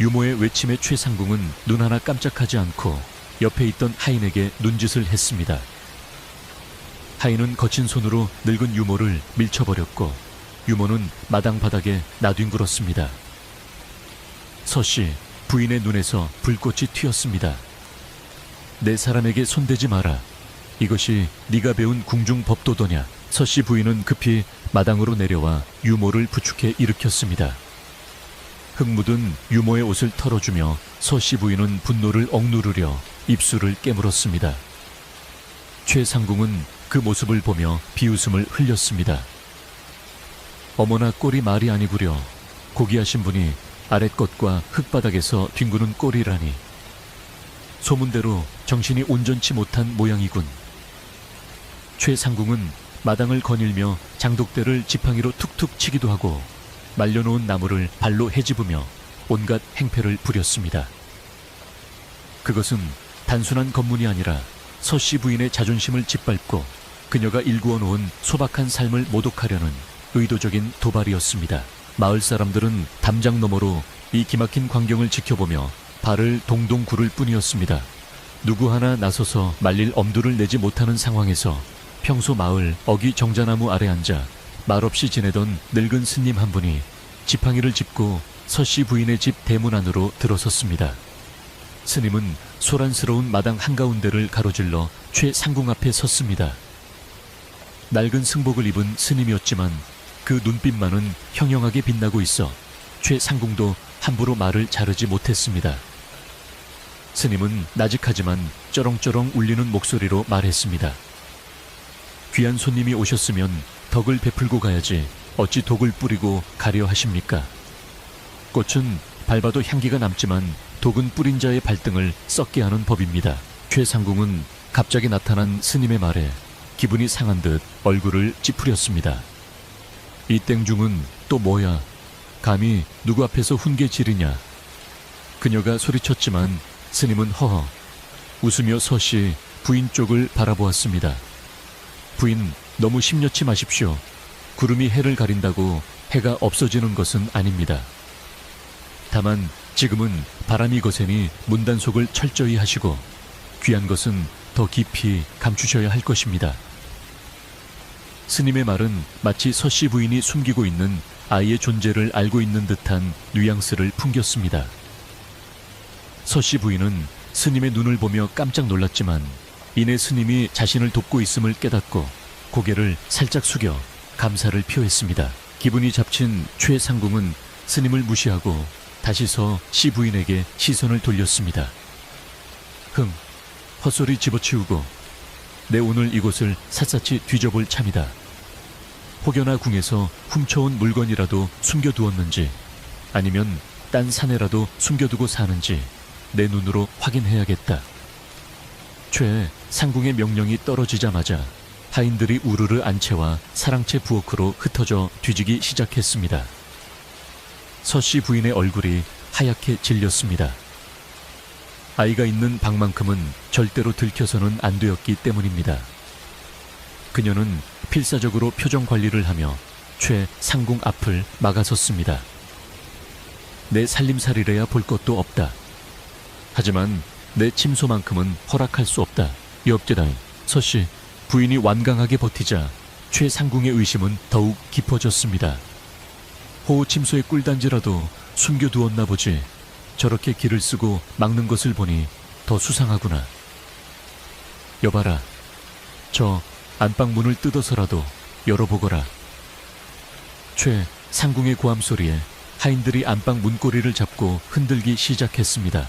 S1: 유모의 외침에 최상궁은 눈 하나 깜짝하지 않고 옆에 있던 하인에게 눈짓을 했습니다. 하인은 거친 손으로 늙은 유모를 밀쳐버렸고 유모는 마당 바닥에 나뒹굴었습니다. 서씨, 부인의 눈에서 불꽃이 튀었습니다. 내 사람에게 손대지 마라. 이것이 네가 배운 궁중 법도더냐. 서씨 부인은 급히 마당으로 내려와 유모를 부축해 일으켰습니다. 흙 묻은 유모의 옷을 털어주며 서씨 부인은 분노를 억누르려 입술을 깨물었습니다. 최상궁은 그 모습을 보며 비웃음을 흘렸습니다. 어머나 꼴이 말이 아니구려. 고귀하신 분이 아랫것과 흙바닥에서 뒹구는 꼴이라니. 소문대로 정신이 온전치 못한 모양이군. 최상궁은 마당을 거닐며 장독대를 지팡이로 툭툭 치기도 하고 말려놓은 나무를 발로 헤집으며 온갖 행패를 부렸습니다. 그것은 단순한 검문이 아니라 서씨 부인의 자존심을 짓밟고 그녀가 일구어 놓은 소박한 삶을 모독하려는 의도적인 도발이었습니다. 마을 사람들은 담장 너머로 이 기막힌 광경을 지켜보며 발을 동동 구를 뿐이었습니다. 누구 하나 나서서 말릴 엄두를 내지 못하는 상황에서 평소 마을 어기 정자나무 아래 앉아 말없이 지내던 늙은 스님 한 분이 지팡이를 짚고 서씨 부인의 집 대문 안으로 들어섰습니다. 스님은 소란스러운 마당 한가운데를 가로질러 최상궁 앞에 섰습니다. 낡은 승복을 입은 스님이었지만 그 눈빛만은 형형하게 빛나고 있어 최상궁도 함부로 말을 자르지 못했습니다. 스님은 나직하지만 쩌렁쩌렁 울리는 목소리로 말했습니다. 귀한 손님이 오셨으면 덕을 베풀고 가야지 어찌 독을 뿌리고 가려 하십니까? 꽃은 밟아도 향기가 남지만 독은 뿌린 자의 발등을 썩게 하는 법입니다. 최상궁은 갑자기 나타난 스님의 말에 기분이 상한 듯 얼굴을 찌푸렸습니다. 이 땡중은 또 뭐야? 감히 누구 앞에서 훈계 지르냐? 그녀가 소리쳤지만 스님은 허허 웃으며 서씨 부인 쪽을 바라보았습니다. 부인, 너무 심려치 마십시오. 구름이 해를 가린다고 해가 없어지는 것은 아닙니다. 다만 지금은 바람이 거세니 문단속을 철저히 하시고 귀한 것은 더 깊이 감추셔야 할 것입니다. 스님의 말은 마치 서씨 부인이 숨기고 있는 아이의 존재를 알고 있는 듯한 뉘앙스를 풍겼습니다. 서씨 부인은 스님의 눈을 보며 깜짝 놀랐지만 이내 스님이 자신을 돕고 있음을 깨닫고 고개를 살짝 숙여 감사를 표했습니다. 기분이 잡친 최상궁은 스님을 무시하고 다시 서씨 부인에게 시선을 돌렸습니다. 헛소리 집어치우고 내 오늘 이곳을 샅샅이 뒤져볼 참이다. 혹여나 궁에서 훔쳐온 물건이라도 숨겨두었는지 아니면 딴 산에라도 숨겨두고 사는지 내 눈으로 확인해야겠다. 최상궁의 명령이 떨어지자마자 하인들이 우르르 안채와 사랑채 부엌으로 흩어져 뒤지기 시작했습니다. 서씨 부인의 얼굴이 하얗게 질렸습니다. 아이가 있는 방만큼은 절대로 들켜서는 안 되었기 때문입니다. 그녀는 필사적으로 표정 관리를 하며 최상궁 앞을 막아섰습니다. 내 살림살이래야 볼 것도 없다. 하지만 내 침소만큼은 허락할 수 없다. 엽디다. 서씨, 부인이 완강하게 버티자 최상궁의 의심은 더욱 깊어졌습니다. 호우 침소의 꿀단지라도 숨겨두었나 보지. 저렇게 길을 쓰고 막는 것을 보니 더 수상하구나. 여봐라. 저 안방문을 뜯어서라도 열어보거라. 최상궁의 고함 소리에 하인들이 안방 문고리를 잡고 흔들기 시작했습니다.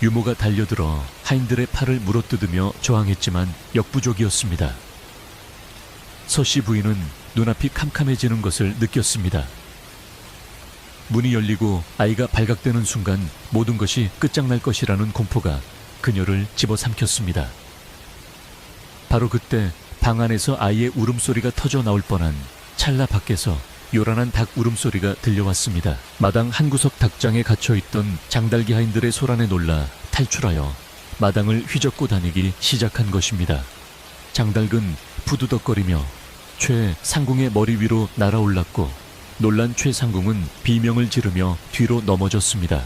S1: 유모가 달려들어 하인들의 팔을 물어뜯으며 저항했지만 역부족이었습니다. 서씨 부인은 눈앞이 캄캄해지는 것을 느꼈습니다. 문이 열리고 아이가 발각되는 순간 모든 것이 끝장날 것이라는 공포가 그녀를 집어삼켰습니다. 바로 그때 방 안에서 아이의 울음소리가 터져 나올 뻔한 찰나 밖에서 요란한 닭 울음소리가 들려왔습니다. 마당 한구석 닭장에 갇혀있던 장달기 하인들의 소란에 놀라 탈출하여 마당을 휘젓고 다니기 시작한 것입니다. 장달근 푸두덕거리며 최상궁의 머리 위로 날아올랐고 놀란 최상궁은 비명을 지르며 뒤로 넘어졌습니다.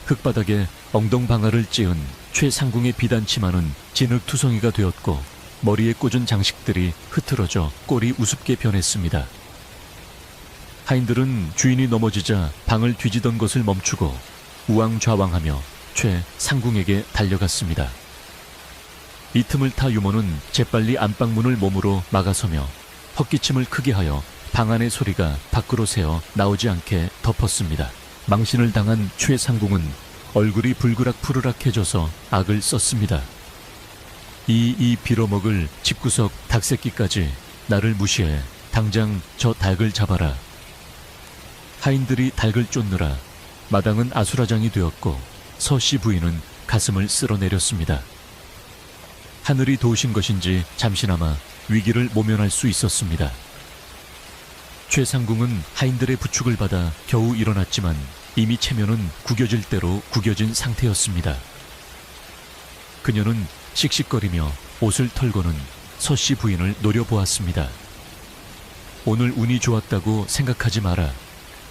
S1: 흙바닥에 엉덩방아를 찧은 최상궁의 비단치마는 진흙투성이가 되었고 머리에 꽂은 장식들이 흐트러져 꼴이 우습게 변했습니다. 하인들은 주인이 넘어지자 방을 뒤지던 것을 멈추고 우왕좌왕하며 최상궁에게 달려갔습니다. 이 틈을 타 유모는 재빨리 안방문을 몸으로 막아서며 헛기침을 크게 하여 방 안의 소리가 밖으로 새어 나오지 않게 덮었습니다. 망신을 당한 최상궁은 얼굴이 불그락 푸르락해져서 악을 썼습니다. 이 빌어먹을 집구석 닭새끼까지 나를 무시해 당장 저 닭을 잡아라. 하인들이 닭을 쫓느라 마당은 아수라장이 되었고 서씨 부인은 가슴을 쓸어내렸습니다. 하늘이 도우신 것인지 잠시나마 위기를 모면할 수 있었습니다. 최상궁은 하인들의 부축을 받아 겨우 일어났지만 이미 체면은 구겨질 대로 구겨진 상태였습니다. 그녀는 씩씩거리며 옷을 털고는 서씨 부인을 노려보았습니다. 오늘 운이 좋았다고 생각하지 마라.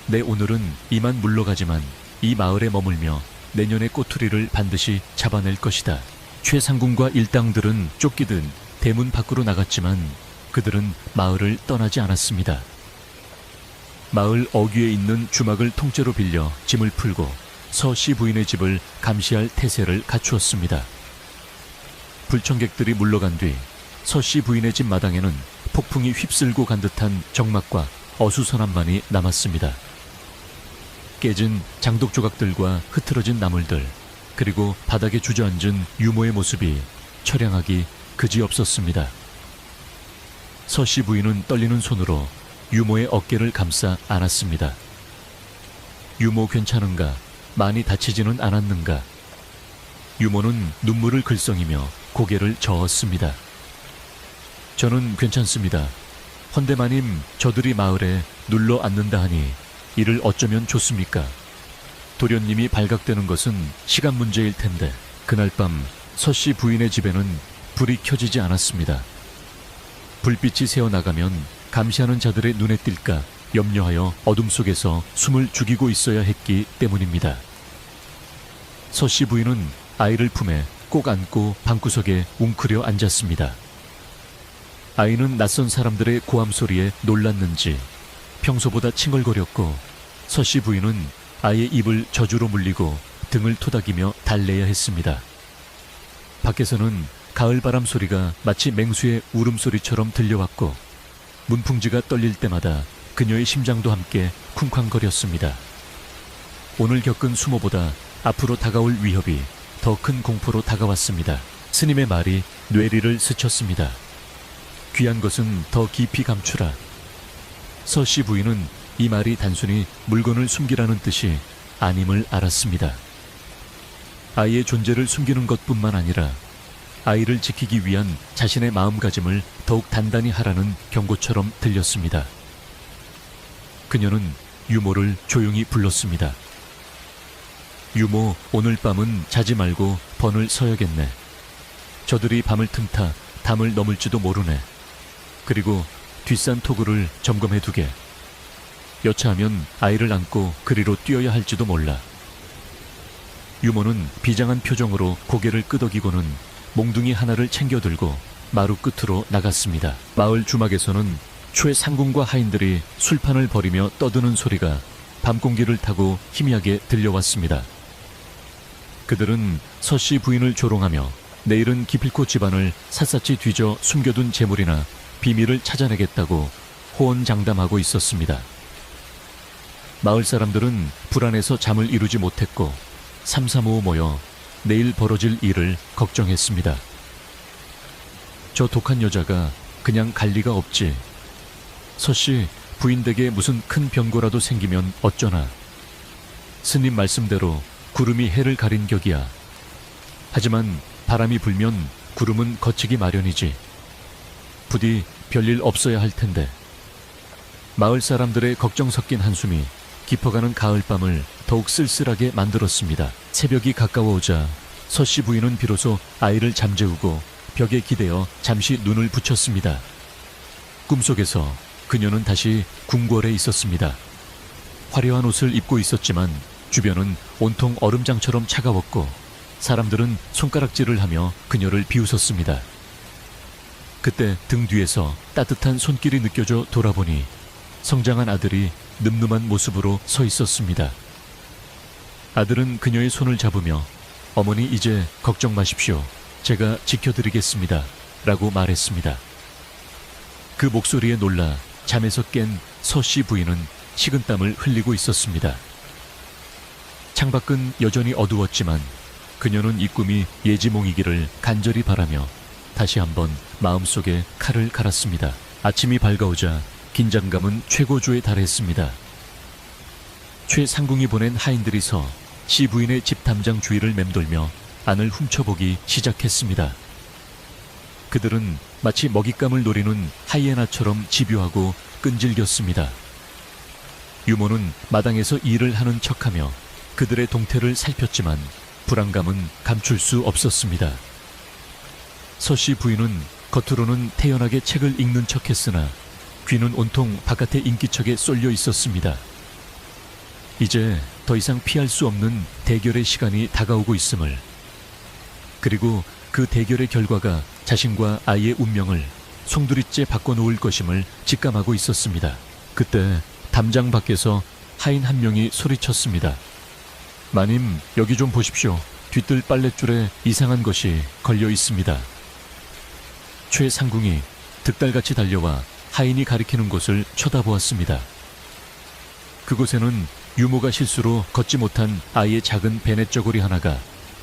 S1: 내 오늘은 이만 물러가지만 이 마을에 머물며 내년의 꼬투리를 반드시 잡아낼 것이다. 최상궁과 일당들은 쫓기듯 대문 밖으로 나갔지만 그들은 마을을 떠나지 않았습니다. 마을 어귀에 있는 주막을 통째로 빌려 짐을 풀고 서씨 부인의 집을 감시할 태세를 갖추었습니다. 불청객들이 물러간 뒤 서씨 부인의 집 마당에는 폭풍이 휩쓸고 간 듯한 적막과 어수선함만이 남았습니다. 깨진 장독 조각들과 흐트러진 나물들, 그리고 바닥에 주저앉은 유모의 모습이 처량하기 그지없었습니다. 서씨 부인은 떨리는 손으로 유모의 어깨를 감싸 안았습니다. 유모 괜찮은가? 많이 다치지는 않았는가? 유모는 눈물을 글썽이며 고개를 저었습니다. 저는 괜찮습니다. 헌대마님, 저들이 마을에 눌러 앉는다 하니 이를 어쩌면 좋습니까? 도련님이 발각되는 것은 시간 문제일 텐데 그날 밤 서씨 부인의 집에는 불이 켜지지 않았습니다. 불빛이 새어나가면 감시하는 자들의 눈에 띌까 염려하여 어둠 속에서 숨을 죽이고 있어야 했기 때문입니다. 서씨 부인은 아이를 품에 꼭 안고 방구석에 웅크려 앉았습니다. 아이는 낯선 사람들의 고함 소리에 놀랐는지 평소보다 칭얼거렸고 서씨 부인은 아이의 입을 젖으로 물리고 등을 토닥이며 달래야 했습니다. 밖에서는 가을바람 소리가 마치 맹수의 울음소리처럼 들려왔고 문풍지가 떨릴 때마다 그녀의 심장도 함께 쿵쾅거렸습니다. 오늘 겪은 수모보다 앞으로 다가올 위협이 더 큰 공포로 다가왔습니다. 스님의 말이 뇌리를 스쳤습니다. 귀한 것은 더 깊이 감추라. 서씨 부인은 이 말이 단순히 물건을 숨기라는 뜻이 아님을 알았습니다. 아이의 존재를 숨기는 것뿐만 아니라 아이를 지키기 위한 자신의 마음가짐을 더욱 단단히 하라는 경고처럼 들렸습니다. 그녀는 유모를 조용히 불렀습니다. 유모, 오늘 밤은 자지 말고 번을 서야겠네. 저들이 밤을 틈타 담을 넘을지도 모르네. 그리고 뒷산 토구를 점검해 두게. 여차하면 아이를 안고 그리로 뛰어야 할지도 몰라. 유모는 비장한 표정으로 고개를 끄덕이고는 몽둥이 하나를 챙겨들고 마루 끝으로 나갔습니다. 마을 주막에서는 최상궁과 하인들이 술판을 벌이며 떠드는 소리가 밤공기를 타고 희미하게 들려왔습니다. 그들은 서씨 부인을 조롱하며 내일은 기필코 집안을 샅샅이 뒤져 숨겨둔 재물이나 비밀을 찾아내겠다고 호언장담하고 있었습니다. 마을 사람들은 불안해서 잠을 이루지 못했고 삼삼오오 모여 내일 벌어질 일을 걱정했습니다. 저 독한 여자가 그냥 갈 리가 없지. 서씨, 부인 댁에 무슨 큰 변고라도 생기면 어쩌나. 스님 말씀대로 구름이 해를 가린 격이야. 하지만 바람이 불면 구름은 거치기 마련이지. 부디 별일 없어야 할 텐데. 마을 사람들의 걱정 섞인 한숨이 깊어가는 가을밤을 더욱 쓸쓸하게 만들었습니다. 새벽이 가까워오자 서씨 부인은 비로소 아이를 잠재우고 벽에 기대어 잠시 눈을 붙였습니다. 꿈속에서 그녀는 다시 궁궐에 있었습니다. 화려한 옷을 입고 있었지만 주변은 온통 얼음장처럼 차가웠고 사람들은 손가락질을 하며 그녀를 비웃었습니다. 그때 등 뒤에서 따뜻한 손길이 느껴져 돌아보니 성장한 아들이 늠름한 모습으로 서 있었습니다. 아들은 그녀의 손을 잡으며 어머니 이제 걱정 마십시오. 제가 지켜드리겠습니다. 라고 말했습니다. 그 목소리에 놀라 잠에서 깬 서씨 부인은 식은땀을 흘리고 있었습니다. 창밖은 여전히 어두웠지만 그녀는 이 꿈이 예지몽이기를 간절히 바라며 다시 한번 마음속에 칼을 갈았습니다. 아침이 밝아오자 긴장감은 최고조에 달했습니다. 최상궁이 보낸 하인들이서 시 부인의 집 담장 주위를 맴돌며 안을 훔쳐보기 시작했습니다. 그들은 마치 먹잇감을 노리는 하이에나처럼 집요하고 끈질겼습니다. 유모는 마당에서 일을 하는 척하며 그들의 동태를 살폈지만 불안감은 감출 수 없었습니다. 서씨 부인은 겉으로는 태연하게 책을 읽는 척했으나 귀는 온통 바깥의 인기척에 쏠려 있었습니다. 이제 더 이상 피할 수 없는 대결의 시간이 다가오고 있음을, 그리고 그 대결의 결과가 자신과 아이의 운명을 송두리째 바꿔놓을 것임을 직감하고 있었습니다. 그때 담장 밖에서 하인 한 명이 소리쳤습니다. 마님, 여기 좀 보십시오. 뒤뜰 빨랫줄에 이상한 것이 걸려 있습니다. 최상궁이 득달같이 달려와 하인이 가리키는 곳을 쳐다보았습니다. 그곳에는 유모가 실수로 걷지 못한 아이의 작은 베넷 저고리 하나가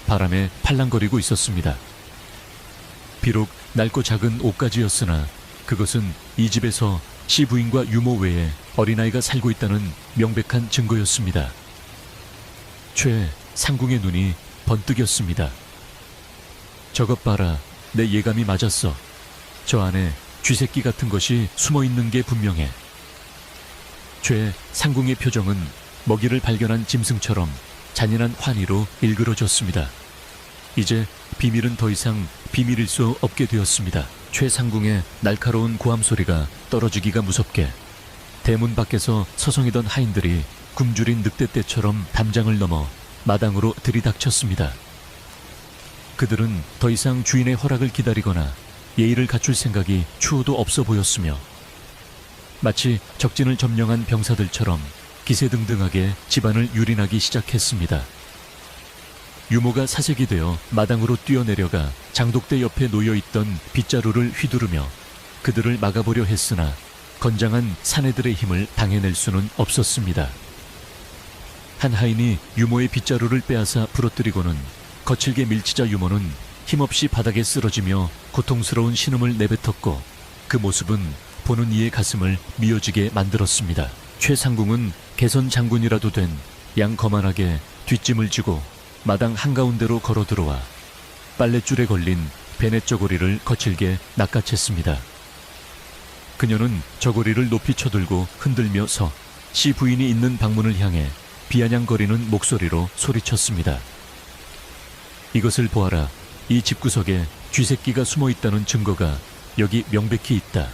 S1: 바람에 팔랑거리고 있었습니다. 비록 낡고 작은 옷가지였으나 그것은 이 집에서 시부인과 유모 외에 어린아이가 살고 있다는 명백한 증거였습니다. 최상궁의 눈이 번뜩였습니다. 저것 봐라, 내 예감이 맞았어. 저 안에 쥐새끼 같은 것이 숨어있는 게 분명해. 최상궁의 표정은 먹이를 발견한 짐승처럼 잔인한 환희로 일그러졌습니다. 이제 비밀은 더 이상 비밀일 수 없게 되었습니다. 최상궁의 날카로운 고함 소리가 떨어지기가 무섭게 대문 밖에서 서성이던 하인들이 굶주린 늑대떼처럼 담장을 넘어 마당으로 들이닥쳤습니다. 그들은 더 이상 주인의 허락을 기다리거나 예의를 갖출 생각이 추호도 없어 보였으며 마치 적진을 점령한 병사들처럼 기세등등하게 집안을 유린하기 시작했습니다. 유모가 사색이 되어 마당으로 뛰어내려가 장독대 옆에 놓여있던 빗자루를 휘두르며 그들을 막아보려 했으나 건장한 사내들의 힘을 당해낼 수는 없었습니다. 한 하인이 유모의 빗자루를 빼앗아 부러뜨리고는 거칠게 밀치자 유모는 힘없이 바닥에 쓰러지며 고통스러운 신음을 내뱉었고 그 모습은 보는 이의 가슴을 미어지게 만들었습니다. 최상궁은 개선 장군이라도 된 양거만하게 뒷짐을 지고 마당 한가운데로 걸어 들어와 빨랫줄에 걸린 베넷 저고리를 거칠게 낚아챘습니다. 그녀는 저고리를 높이 쳐들고 흔들며 서 시 부인이 있는 방문을 향해 비아냥거리는 목소리로 소리쳤습니다. 이것을 보아라. 이 집구석에 쥐새끼가 숨어있다는 증거가 여기 명백히 있다.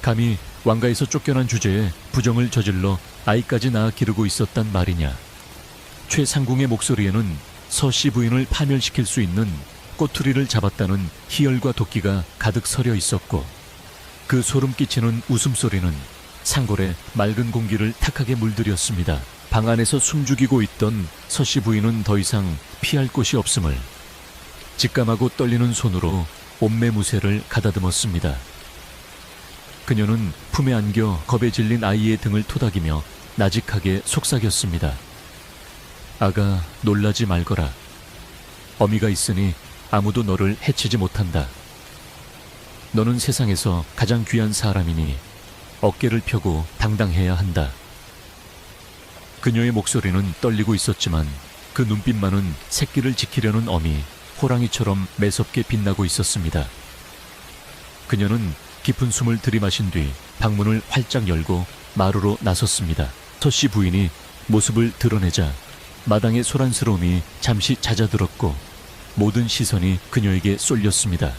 S1: 감히 왕가에서 쫓겨난 주제에 부정을 저질러 아이까지 낳아 기르고 있었단 말이냐. 최상궁의 목소리에는 서씨 부인을 파멸시킬 수 있는 꼬투리를 잡았다는 희열과 도끼가 가득 서려 있었고 그 소름 끼치는 웃음소리는 상골의 맑은 공기를 탁하게 물들였습니다. 방 안에서 숨죽이고 있던 서씨 부인은 더 이상 피할 곳이 없음을 직감하고 떨리는 손으로 옷매무새를 가다듬었습니다. 그녀는 품에 안겨 겁에 질린 아이의 등을 토닥이며 나직하게 속삭였습니다. 아가, 놀라지 말거라. 어미가 있으니 아무도 너를 해치지 못한다. 너는 세상에서 가장 귀한 사람이니 어깨를 펴고 당당해야 한다. 그녀의 목소리는 떨리고 있었지만 그 눈빛만은 새끼를 지키려는 어미, 호랑이처럼 매섭게 빛나고 있었습니다. 그녀는 깊은 숨을 들이마신 뒤 방문을 활짝 열고 마루로 나섰습니다. 서씨 부인이 모습을 드러내자 마당의 소란스러움이 잠시 잦아들었고 모든 시선이 그녀에게 쏠렸습니다.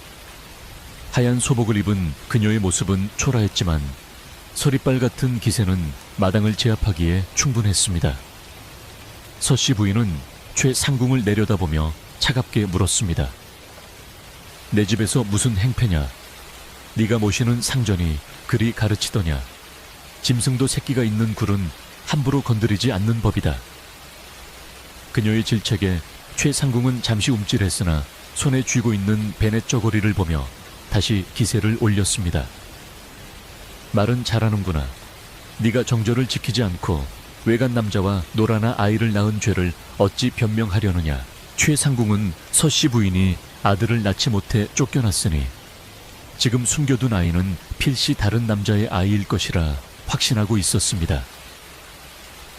S1: 하얀 소복을 입은 그녀의 모습은 초라했지만 서리빨 같은 기세는 마당을 제압하기에 충분했습니다. 서씨 부인은 최상궁을 내려다보며 차갑게 물었습니다. 내 집에서 무슨 행패냐? 네가 모시는 상전이 그리 가르치더냐? 짐승도 새끼가 있는 굴은 함부로 건드리지 않는 법이다. 그녀의 질책에 최상궁은 잠시 움찔했으나 손에 쥐고 있는 베넷 저고리를 보며 다시 기세를 올렸습니다. 말은 잘하는구나. 네가 정절을 지키지 않고 외간 남자와 노라나 아이를 낳은 죄를 어찌 변명하려느냐. 최상궁은 서씨 부인이 아들을 낳지 못해 쫓겨났으니 지금 숨겨둔 아이는 필시 다른 남자의 아이일 것이라 확신하고 있었습니다.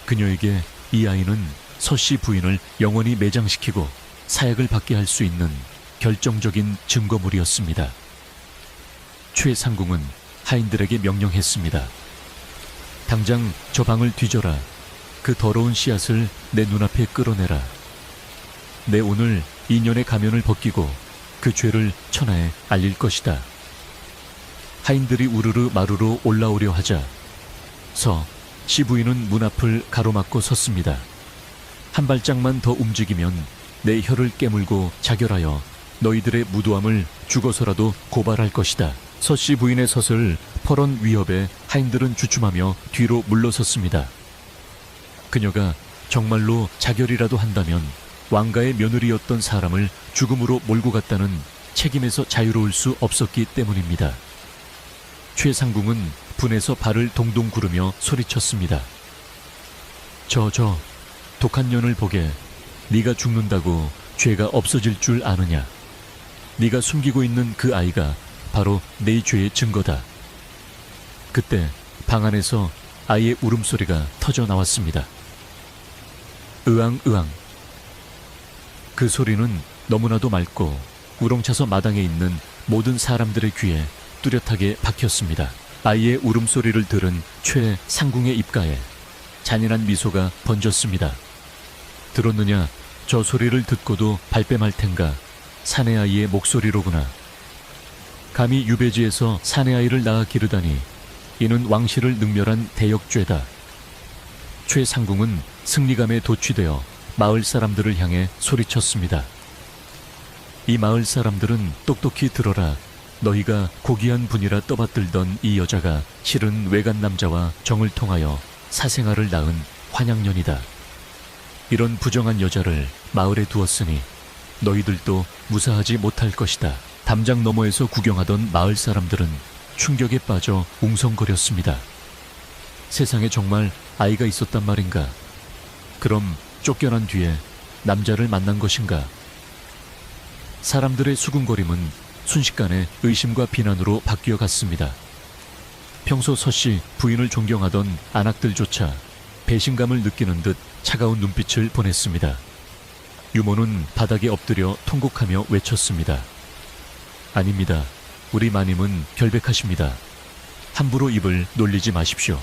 S1: 그녀에게 이 아이는 서씨 부인을 영원히 매장시키고 사약을 받게 할 수 있는 결정적인 증거물이었습니다. 최상궁은 하인들에게 명령했습니다. 당장 저 방을 뒤져라. 그 더러운 씨앗을 내 눈앞에 끌어내라. 내 오늘 인연의 가면을 벗기고 그 죄를 천하에 알릴 것이다. 하인들이 우르르 마루로 올라오려 하자 씨 부인은 문 앞을 가로막고 섰습니다. 한 발짝만 더 움직이면 내 혀를 깨물고 자결하여 너희들의 무도함을 죽어서라도 고발할 것이다. 서씨 부인의 섰을 퍼런 위협에 하인들은 주춤하며 뒤로 물러섰습니다. 그녀가 정말로 자결이라도 한다면 왕가의 며느리였던 사람을 죽음으로 몰고 갔다는 책임에서 자유로울 수 없었기 때문입니다. 최상궁은 분해서 발을 동동 구르며 소리쳤습니다. 저 독한 년을 보게 네가 죽는다고 죄가 없어질 줄 아느냐. 네가 숨기고 있는 그 아이가 바로 네 죄의 증거다. 그때 방 안에서 아이의 울음소리가 터져 나왔습니다. 으앙으앙. 그 소리는 너무나도 맑고 우렁차서 마당에 있는 모든 사람들의 귀에 뚜렷하게 박혔습니다. 아이의 울음소리를 들은 최상궁의 입가에 잔인한 미소가 번졌습니다. 들었느냐? 저 소리를 듣고도 발뺌할 텐가? 사내아이의 목소리로구나. 감히 유배지에서 사내아이를 낳아 기르다니 이는 왕실을 능멸한 대역죄다. 최상궁은 승리감에 도취되어 마을 사람들을 향해 소리쳤습니다. 이 마을 사람들은 똑똑히 들어라. 너희가 고귀한 분이라 떠받들던 이 여자가 실은 외간 남자와 정을 통하여 사생아를 낳은 환양년이다. 이런 부정한 여자를 마을에 두었으니 너희들도 무사하지 못할 것이다. 담장 너머에서 구경하던 마을 사람들은 충격에 빠져 웅성거렸습니다. 세상에 정말 아이가 있었단 말인가? 그럼 쫓겨난 뒤에 남자를 만난 것인가? 사람들의 수군거림은 순식간에 의심과 비난으로 바뀌어 갔습니다. 평소 서씨 부인을 존경하던 안악들조차 배신감을 느끼는 듯 차가운 눈빛을 보냈습니다. 유모는 바닥에 엎드려 통곡하며 외쳤습니다. 아닙니다. 우리 마님은 결백하십니다. 함부로 입을 놀리지 마십시오.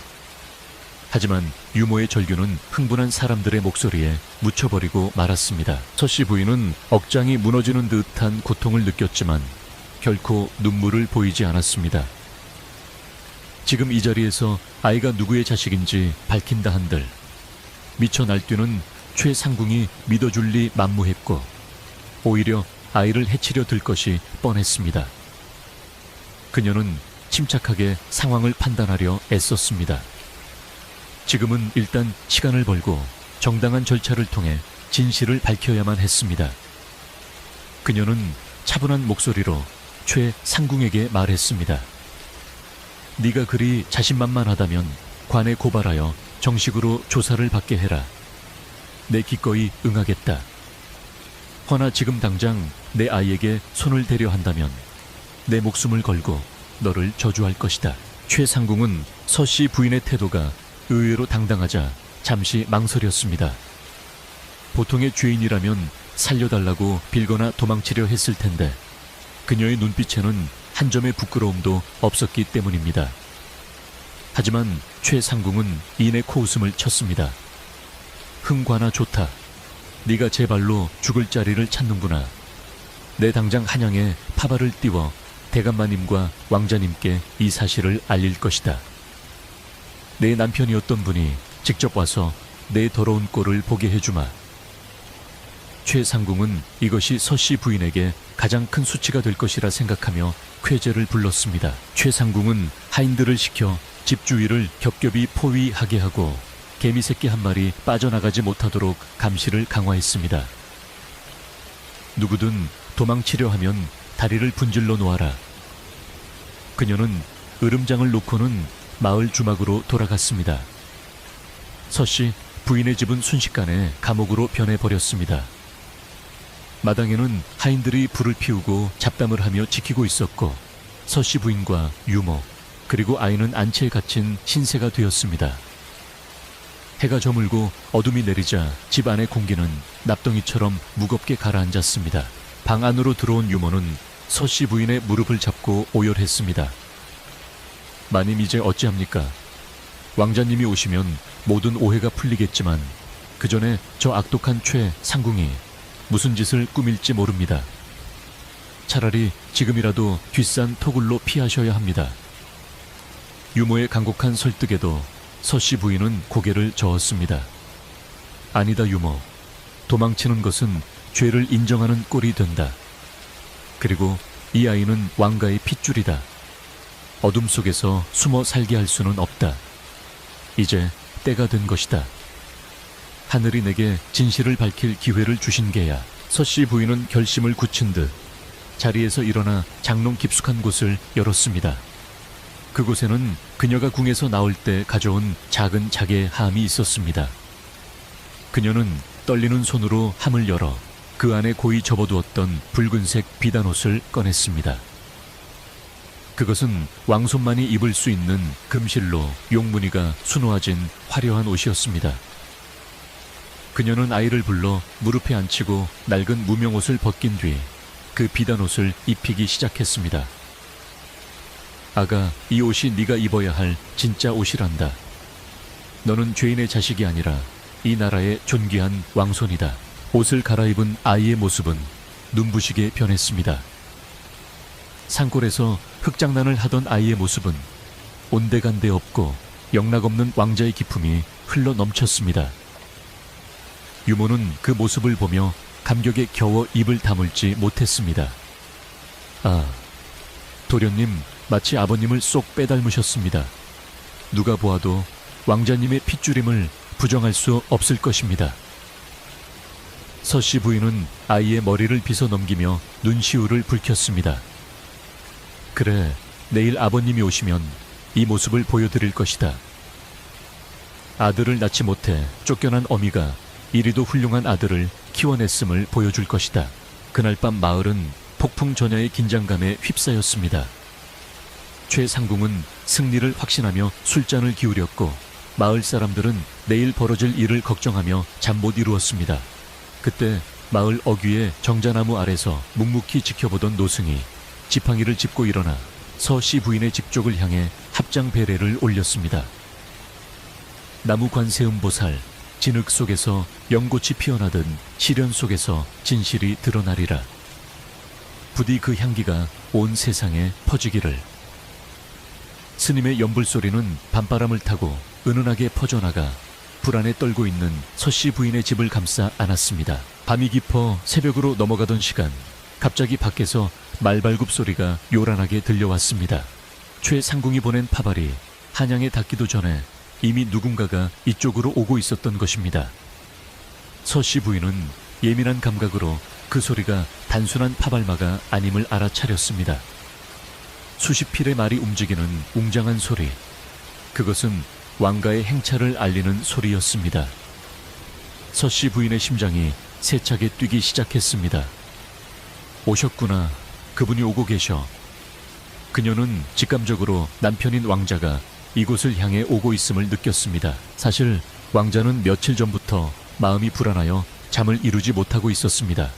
S1: 하지만 유모의 절규는 흥분한 사람들의 목소리에 묻혀버리고 말았습니다. 서씨 부인은 억장이 무너지는 듯한 고통을 느꼈지만 결코 눈물을 보이지 않았습니다. 지금 이 자리에서 아이가 누구의 자식인지 밝힌다 한들 미쳐 날뛰는 최상궁이 믿어줄 리 만무했고 오히려 아이를 해치려 들 것이 뻔했습니다. 그녀는 침착하게 상황을 판단하려 애썼습니다. 지금은 일단 시간을 벌고 정당한 절차를 통해 진실을 밝혀야만 했습니다. 그녀는 차분한 목소리로 최상궁에게 말했습니다. 네가 그리 자신만만하다면 관에 고발하여 정식으로 조사를 받게 해라. 내 기꺼이 응하겠다. 허나 지금 당장 내 아이에게 손을 대려 한다면 내 목숨을 걸고 너를 저주할 것이다. 최상궁은 서씨 부인의 태도가 의외로 당당하자 잠시 망설였습니다. 보통의 죄인이라면 살려달라고 빌거나 도망치려 했을 텐데 그녀의 눈빛에는 한 점의 부끄러움도 없었기 때문입니다. 하지만 최상궁은 이내 코웃음을 쳤습니다. 흥과나 좋다. 네가 제 발로 죽을 자리를 찾는구나. 내 당장 한양에 파발을 띄워 대감마님과 왕자님께 이 사실을 알릴 것이다. 내 남편이었던 분이 직접 와서 내 더러운 꼴을 보게 해주마. 최상궁은 이것이 서씨 부인에게 가장 큰 수치가 될 것이라 생각하며 쾌제를 불렀습니다. 최상궁은 하인들을 시켜 집 주위를 겹겹이 포위하게 하고 개미새끼 한 마리 빠져나가지 못하도록 감시를 강화했습니다. 누구든 도망치려 하면 다리를 분질러 놓아라. 그녀는 으름장을 놓고는 마을 주막으로 돌아갔습니다. 서씨 부인의 집은 순식간에 감옥으로 변해버렸습니다. 마당에는 하인들이 불을 피우고 잡담을 하며 지키고 있었고 서씨 부인과 유모 그리고 아이는 안치에 갇힌 신세가 되었습니다. 해가 저물고 어둠이 내리자 집 안의 공기는 납덩이처럼 무겁게 가라앉았습니다. 방 안으로 들어온 유모는 서씨 부인의 무릎을 잡고 오열했습니다. 마님, 이제 어찌합니까? 왕자님이 오시면 모든 오해가 풀리겠지만 그 전에 저 악독한 최 상궁이 무슨 짓을 꾸밀지 모릅니다. 차라리 지금이라도 뒷산 토굴로 피하셔야 합니다. 유모의 간곡한 설득에도 서씨 부인은 고개를 저었습니다. 아니다, 유모. 도망치는 것은 죄를 인정하는 꼴이 된다. 그리고 이 아이는 왕가의 핏줄이다. 어둠 속에서 숨어 살게 할 수는 없다. 이제 때가 된 것이다. 하늘이 내게 진실을 밝힐 기회를 주신 게야. 서씨 부인은 결심을 굳힌 듯 자리에서 일어나 장롱 깊숙한 곳을 열었습니다. 그곳에는 그녀가 궁에서 나올 때 가져온 작은 자개 함이 있었습니다. 그녀는 떨리는 손으로 함을 열어 그 안에 고이 접어두었던 붉은색 비단옷을 꺼냈습니다. 그것은 왕손만이 입을 수 있는 금실로 용무늬가 수놓아진 화려한 옷이었습니다. 그녀는 아이를 불러 무릎에 앉히고 낡은 무명옷을 벗긴 뒤 그 비단옷을 입히기 시작했습니다. 아가, 이 옷이 네가 입어야 할 진짜 옷이란다. 너는 죄인의 자식이 아니라 이 나라의 존귀한 왕손이다. 옷을 갈아입은 아이의 모습은 눈부시게 변했습니다. 산골에서 흙장난을 하던 아이의 모습은 온데간데 없고 영락없는 왕자의 기품이 흘러 넘쳤습니다. 유모는 그 모습을 보며 감격에 겨워 입을 다물지 못했습니다. 아, 도련님, 마치 아버님을 쏙 빼닮으셨습니다. 누가 보아도 왕자님의 핏줄임을 부정할 수 없을 것입니다. 서씨 부인은 아이의 머리를 빗어 넘기며 눈시울을 붉혔습니다. 그래, 내일 아버님이 오시면 이 모습을 보여드릴 것이다. 아들을 낳지 못해 쫓겨난 어미가 이리도 훌륭한 아들을 키워냈음을 보여줄 것이다. 그날 밤 마을은 폭풍전야의 긴장감에 휩싸였습니다. 최 상궁은 승리를 확신하며 술잔을 기울였고 마을 사람들은 내일 벌어질 일을 걱정하며 잠 못 이루었습니다. 그때 마을 어귀의 정자나무 아래서 묵묵히 지켜보던 노승이 지팡이를 짚고 일어나 서씨 부인의 집 쪽을 향해 합장 배례를 올렸습니다. 나무 관세음 보살, 진흙 속에서 연꽃이 피어나든 시련 속에서 진실이 드러나리라. 부디 그 향기가 온 세상에 퍼지기를. 스님의 연불소리는 밤바람을 타고 은은하게 퍼져나가 불안에 떨고 있는 서씨 부인의 집을 감싸 안았습니다. 밤이 깊어 새벽으로 넘어가던 시간, 갑자기 밖에서 말발굽 소리가 요란하게 들려왔습니다. 최 상궁이 보낸 파발이 한양에 닿기도 전에 이미 누군가가 이쪽으로 오고 있었던 것입니다. 서씨 부인은 예민한 감각으로 그 소리가 단순한 파발마가 아님을 알아차렸습니다. 수십 필의 말이 움직이는 웅장한 소리, 그것은 왕가의 행차를 알리는 소리였습니다. 서씨 부인의 심장이 세차게 뛰기 시작했습니다. 오셨구나. 그분이 오고 계셔. 그녀는 직감적으로 남편인 왕자가 이곳을 향해 오고 있음을 느꼈습니다. 사실 왕자는 며칠 전부터 마음이 불안하여 잠을 이루지 못하고 있었습니다.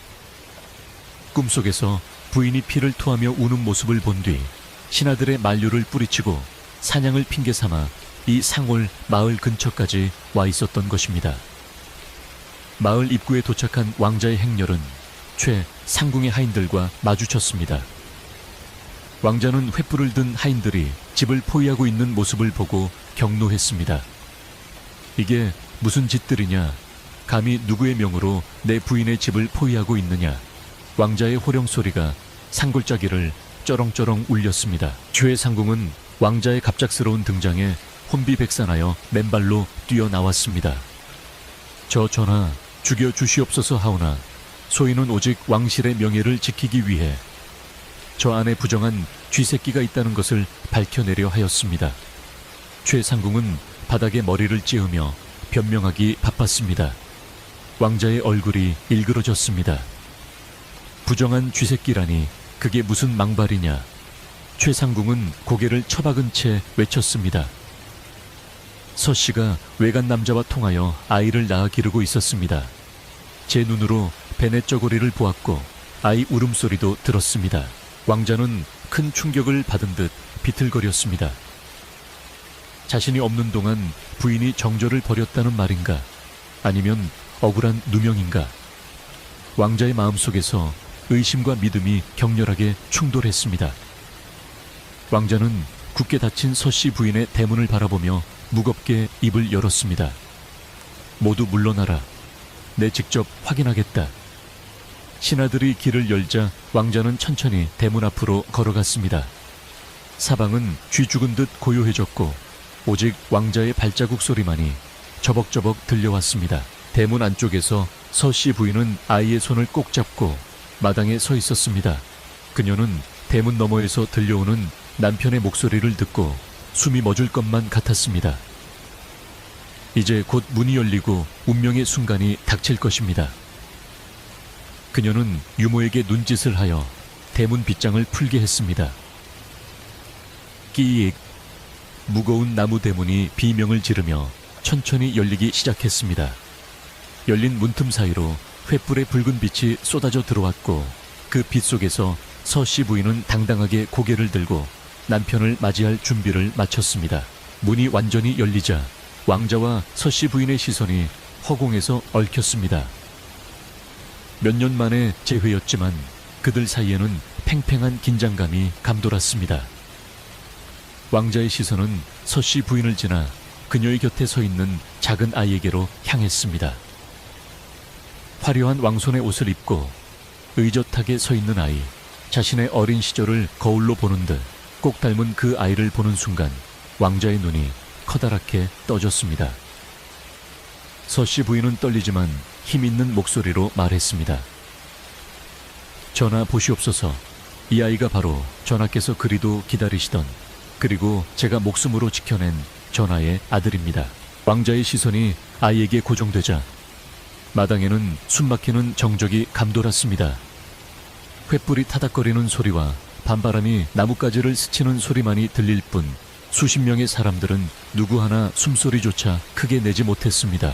S1: 꿈속에서 부인이 피를 토하며 우는 모습을 본 뒤 신하들의 만류를 뿌리치고 사냥을 핑계삼아 이 상올 마을 근처까지 와 있었던 것입니다. 마을 입구에 도착한 왕자의 행렬은 최 상궁의 하인들과 마주쳤습니다. 왕자는 횃불을 든 하인들이 집을 포위하고 있는 모습을 보고 경노했습니다. 이게 무슨 짓들이냐? 감히 누구의 명으로 내 부인의 집을 포위하고 있느냐? 왕자의 호령 소리가 산골짜기를 쩌렁쩌렁 울렸습니다. 최 상궁은 왕자의 갑작스러운 등장에 혼비백산하여 맨발로 뛰어나왔습니다. 저 전하, 죽여 주시옵소서 하오나 소인은 오직 왕실의 명예를 지키기 위해 저 안에 부정한 쥐새끼가 있다는 것을 밝혀내려 하였습니다. 최 상궁은 바닥에 머리를 찌으며 변명하기 바빴습니다. 왕자의 얼굴이 일그러졌습니다. 부정한 쥐새끼라니 그게 무슨 망발이냐? 최 상궁은 고개를 처박은 채 외쳤습니다. 서 씨가 외간 남자와 통하여 아이를 낳아 기르고 있었습니다. 제 눈으로 베넷 저고리를 보았고 아이 울음소리도 들었습니다. 왕자는 큰 충격을 받은 듯 비틀거렸습니다. 자신이 없는 동안 부인이 정절을 벌였다는 말인가? 아니면 억울한 누명인가? 왕자의 마음속에서 의심과 믿음이 격렬하게 충돌했습니다. 왕자는 굳게 닫힌 서씨 부인의 대문을 바라보며 무겁게 입을 열었습니다. 모두 물러나라. 내 직접 확인하겠다. 신하들이 길을 열자 왕자는 천천히 대문 앞으로 걸어갔습니다. 사방은 쥐 죽은 듯 고요해졌고 오직 왕자의 발자국 소리만이 저벅저벅 들려왔습니다. 대문 안쪽에서 서씨 부인은 아이의 손을 꼭 잡고 마당에 서 있었습니다. 그녀는 대문 너머에서 들려오는 남편의 목소리를 듣고 숨이 멎을 것만 같았습니다. 이제 곧 문이 열리고 운명의 순간이 닥칠 것입니다. 그녀는 유모에게 눈짓을 하여 대문 빗장을 풀게 했습니다. 끼익. 무거운 나무 대문이 비명을 지르며 천천히 열리기 시작했습니다. 열린 문틈 사이로 횃불의 붉은 빛이 쏟아져 들어왔고 그 빛 속에서 서씨 부인은 당당하게 고개를 들고 남편을 맞이할 준비를 마쳤습니다. 문이 완전히 열리자 왕자와 서씨 부인의 시선이 허공에서 얽혔습니다. 몇 년 만의 재회였지만 그들 사이에는 팽팽한 긴장감이 감돌았습니다. 왕자의 시선은 서씨 부인을 지나 그녀의 곁에 서 있는 작은 아이에게로 향했습니다. 화려한 왕손의 옷을 입고 의젓하게 서 있는 아이, 자신의 어린 시절을 거울로 보는 듯 꼭 닮은 그 아이를 보는 순간 왕자의 눈이 커다랗게 떠졌습니다. 서씨 부인은 떨리지만 힘있는 목소리로 말했습니다. 전하 보시옵소서. 이 아이가 바로 전하께서 그리도 기다리시던 그리고 제가 목숨으로 지켜낸 전하의 아들입니다. 왕자의 시선이 아이에게 고정되자 마당에는 숨막히는 정적이 감돌았습니다. 횃불이 타닥거리는 소리와 밤바람이 나뭇가지를 스치는 소리만이 들릴 뿐 수십 명의 사람들은 누구 하나 숨소리조차 크게 내지 못했습니다.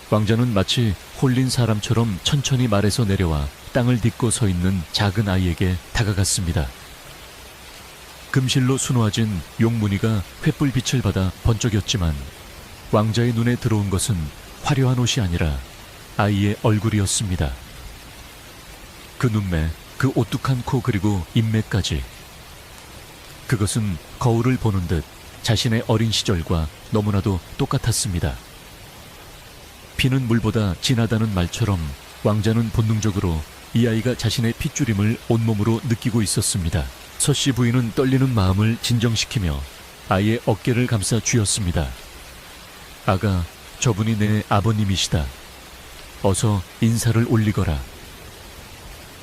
S1: 왕자는 마치 홀린 사람처럼 천천히 말에서 내려와 땅을 딛고 서 있는 작은 아이에게 다가갔습니다. 금실로 수놓아진 용무늬가 횃불빛을 받아 번쩍였지만 왕자의 눈에 들어온 것은 화려한 옷이 아니라 아이의 얼굴이었습니다. 그 눈매, 그 오뚝한 코 그리고 인매까지. 그것은 거울을 보는 듯 자신의 어린 시절과 너무나도 똑같았습니다. 피는 물보다 진하다는 말처럼 왕자는 본능적으로 이 아이가 자신의 핏줄임을 온몸으로 느끼고 있었습니다. 서씨 부인은 떨리는 마음을 진정시키며 아이의 어깨를 감싸 쥐었습니다. 아가, 저분이 내 아버님이시다. 어서 인사를 올리거라.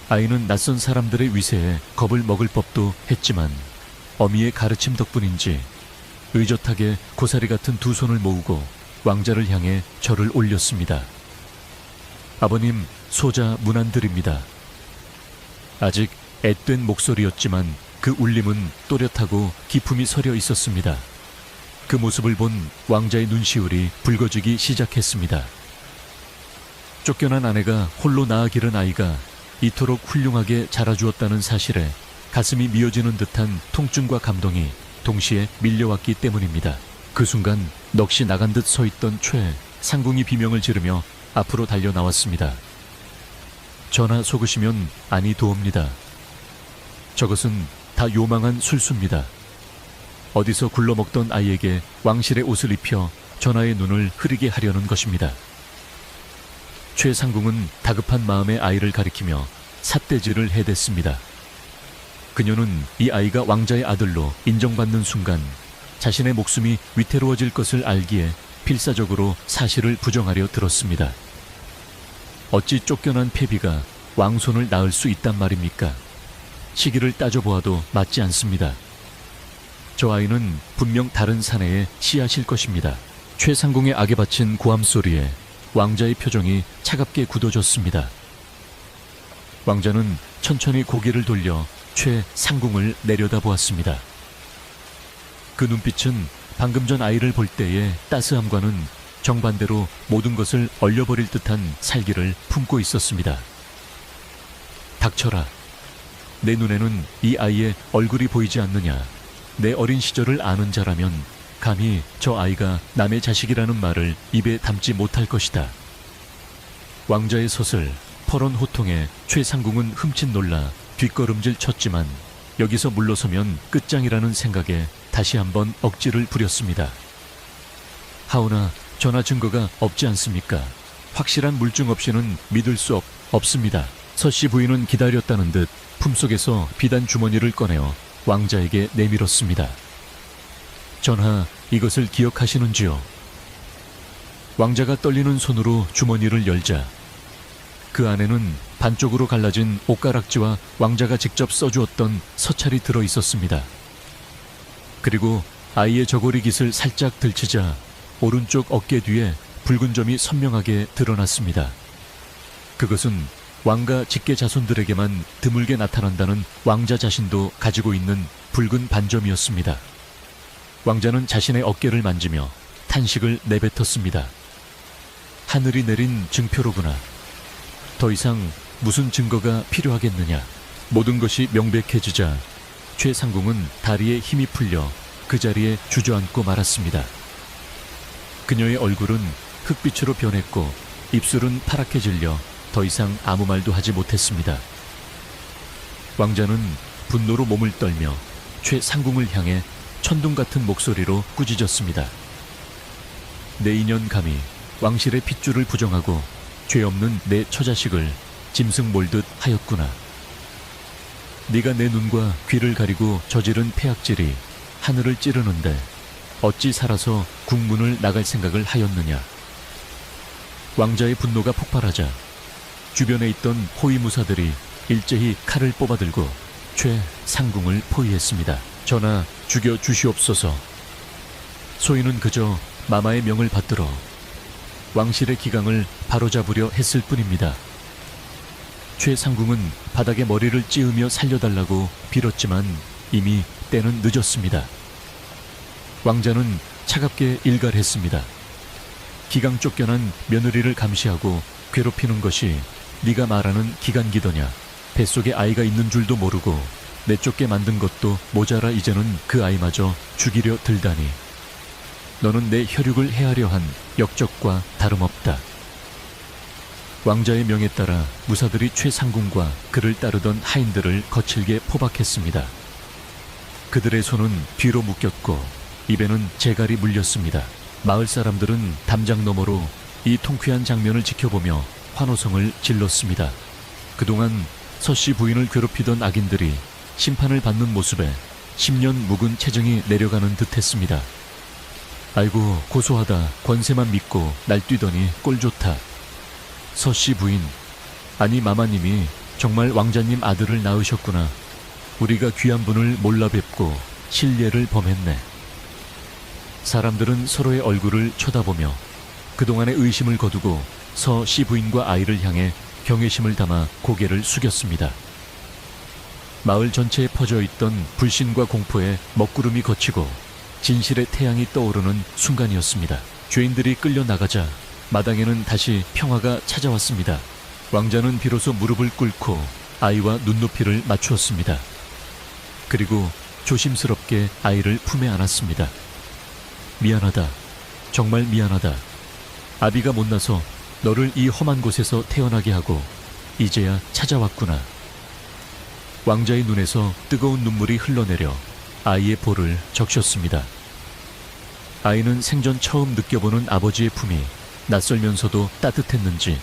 S1: 아이는 낯선 사람들의 위세에 겁을 먹을 법도 했지만 어미의 가르침 덕분인지 의젓하게 고사리 같은 두 손을 모으고 왕자를 향해 절을 올렸습니다. 아버님, 소자 문안드립니다. 아직 앳된 목소리였지만 그 울림은 또렷하고 기품이 서려 있었습니다. 그 모습을 본 왕자의 눈시울이 붉어지기 시작했습니다. 쫓겨난 아내가 홀로 낳아 기른 아이가 이토록 훌륭하게 자라주었다는 사실에 가슴이 미어지는 듯한 통증과 감동이 동시에 밀려왔기 때문입니다. 그 순간 넋이 나간 듯 서 있던 최 상궁이 비명을 지르며 앞으로 달려 나왔습니다. 전하 속으시면 아니 도옵니다. 저것은 다 요망한 술수입니다. 어디서 굴러먹던 아이에게 왕실의 옷을 입혀 전하의 눈을 흐리게 하려는 것입니다. 최 상궁은 다급한 마음의 아이를 가리키며 삿대질을 해댔습니다. 그녀는 이 아이가 왕자의 아들로 인정받는 순간 자신의 목숨이 위태로워질 것을 알기에 필사적으로 사실을 부정하려 들었습니다. 어찌 쫓겨난 패비가 왕손을 낳을 수 있단 말입니까? 시기를 따져보아도 맞지 않습니다. 저 아이는 분명 다른 사내의 씨앗일 것입니다. 최상궁의 악에 바친 고함 소리에 왕자의 표정이 차갑게 굳어졌습니다. 왕자는 천천히 고개를 돌려 최상궁을 내려다보았습니다. 그 눈빛은 방금 전 아이를 볼 때의 따스함과는 정반대로 모든 것을 얼려버릴 듯한 살기를 품고 있었습니다. 닥쳐라. 내 눈에는 이 아이의 얼굴이 보이지 않느냐. 내 어린 시절을 아는 자라면 감히 저 아이가 남의 자식이라는 말을 입에 담지 못할 것이다. 왕자의 서슬, 퍼런 호통에 최상궁은 흠칫 놀라 뒷걸음질 쳤지만 여기서 물러서면 끝장이라는 생각에 다시 한번 억지를 부렸습니다. 하오나 전화 증거가 없지 않습니까? 확실한 물증 없이는 믿을 수 없습니다. 서씨 부인은 기다렸다는 듯 품속에서 비단 주머니를 꺼내어 왕자에게 내밀었습니다. 전하, 이것을 기억하시는지요? 왕자가 떨리는 손으로 주머니를 열자 그 안에는 반쪽으로 갈라진 옷가락지와 왕자가 직접 써주었던 서찰이 들어 있었습니다. 그리고 아이의 저고리 깃을 살짝 들치자 오른쪽 어깨 뒤에 붉은 점이 선명하게 드러났습니다. 그것은 왕가 직계 자손들에게만 드물게 나타난다는 왕자 자신도 가지고 있는 붉은 반점이었습니다. 왕자는 자신의 어깨를 만지며 탄식을 내뱉었습니다. 하늘이 내린 증표로구나. 더 이상 무슨 증거가 필요하겠느냐. 모든 것이 명백해지자 최상궁은 다리에 힘이 풀려 그 자리에 주저앉고 말았습니다. 그녀의 얼굴은 흑빛으로 변했고 입술은 파랗게 질려 더 이상 아무 말도 하지 못했습니다. 왕자는 분노로 몸을 떨며 최상궁을 향해 천둥 같은 목소리로 꾸짖었습니다. 내 인연 감히 왕실의 핏줄을 부정하고 죄 없는 내 처자식을 짐승 몰듯 하였구나. 네가 내 눈과 귀를 가리고 저지른 폐악질이 하늘을 찌르는데 어찌 살아서 국문을 나갈 생각을 하였느냐. 왕자의 분노가 폭발하자 주변에 있던 호위무사들이 일제히 칼을 뽑아들고 최상궁을 포위했습니다. 전하, 죽여 주시옵소서. 소인은 그저 마마의 명을 받들어 왕실의 기강을 바로잡으려 했을 뿐입니다. 최상궁은 바닥에 머리를 찌으며 살려달라고 빌었지만 이미 때는 늦었습니다. 왕자는 차갑게 일갈했습니다. 기강 쫓겨난 며느리를 감시하고 괴롭히는 것이 네가 말하는 기간기더냐. 뱃속에 아이가 있는 줄도 모르고 내쫓게 만든 것도 모자라 이제는 그 아이마저 죽이려 들다니. 너는 내 혈육을 해하려 한 역적과 다름없다. 왕자의 명에 따라 무사들이 최상궁과 그를 따르던 하인들을 거칠게 포박했습니다. 그들의 손은 뒤로 묶였고 입에는 재갈이 물렸습니다. 마을 사람들은 담장 너머로 이 통쾌한 장면을 지켜보며 환호성을 질렀습니다. 그동안 서씨 부인을 괴롭히던 악인들이 심판을 받는 모습에 10년 묵은 체증이 내려가는 듯했습니다. 아이고 고소하다. 권세만 믿고 날뛰더니 꼴 좋다. 서씨 부인, 아니 마마님이 정말 왕자님 아들을 낳으셨구나. 우리가 귀한 분을 몰라 뵙고 실례를 범했네. 사람들은 서로의 얼굴을 쳐다보며 그동안의 의심을 거두고 서씨 부인과 아이를 향해 경외심을 담아 고개를 숙였습니다. 마을 전체에 퍼져 있던 불신과 공포에 먹구름이 걷히고 진실의 태양이 떠오르는 순간이었습니다. 죄인들이 끌려나가자 마당에는 다시 평화가 찾아왔습니다. 왕자는 비로소 무릎을 꿇고 아이와 눈높이를 맞추었습니다. 그리고 조심스럽게 아이를 품에 안았습니다. 미안하다. 정말 미안하다. 아비가 못나서 너를 이 험한 곳에서 태어나게 하고 이제야 찾아왔구나. 왕자의 눈에서 뜨거운 눈물이 흘러내려 아이의 볼을 적셨습니다. 아이는 생전 처음 느껴보는 아버지의 품이 낯설면서도 따뜻했는지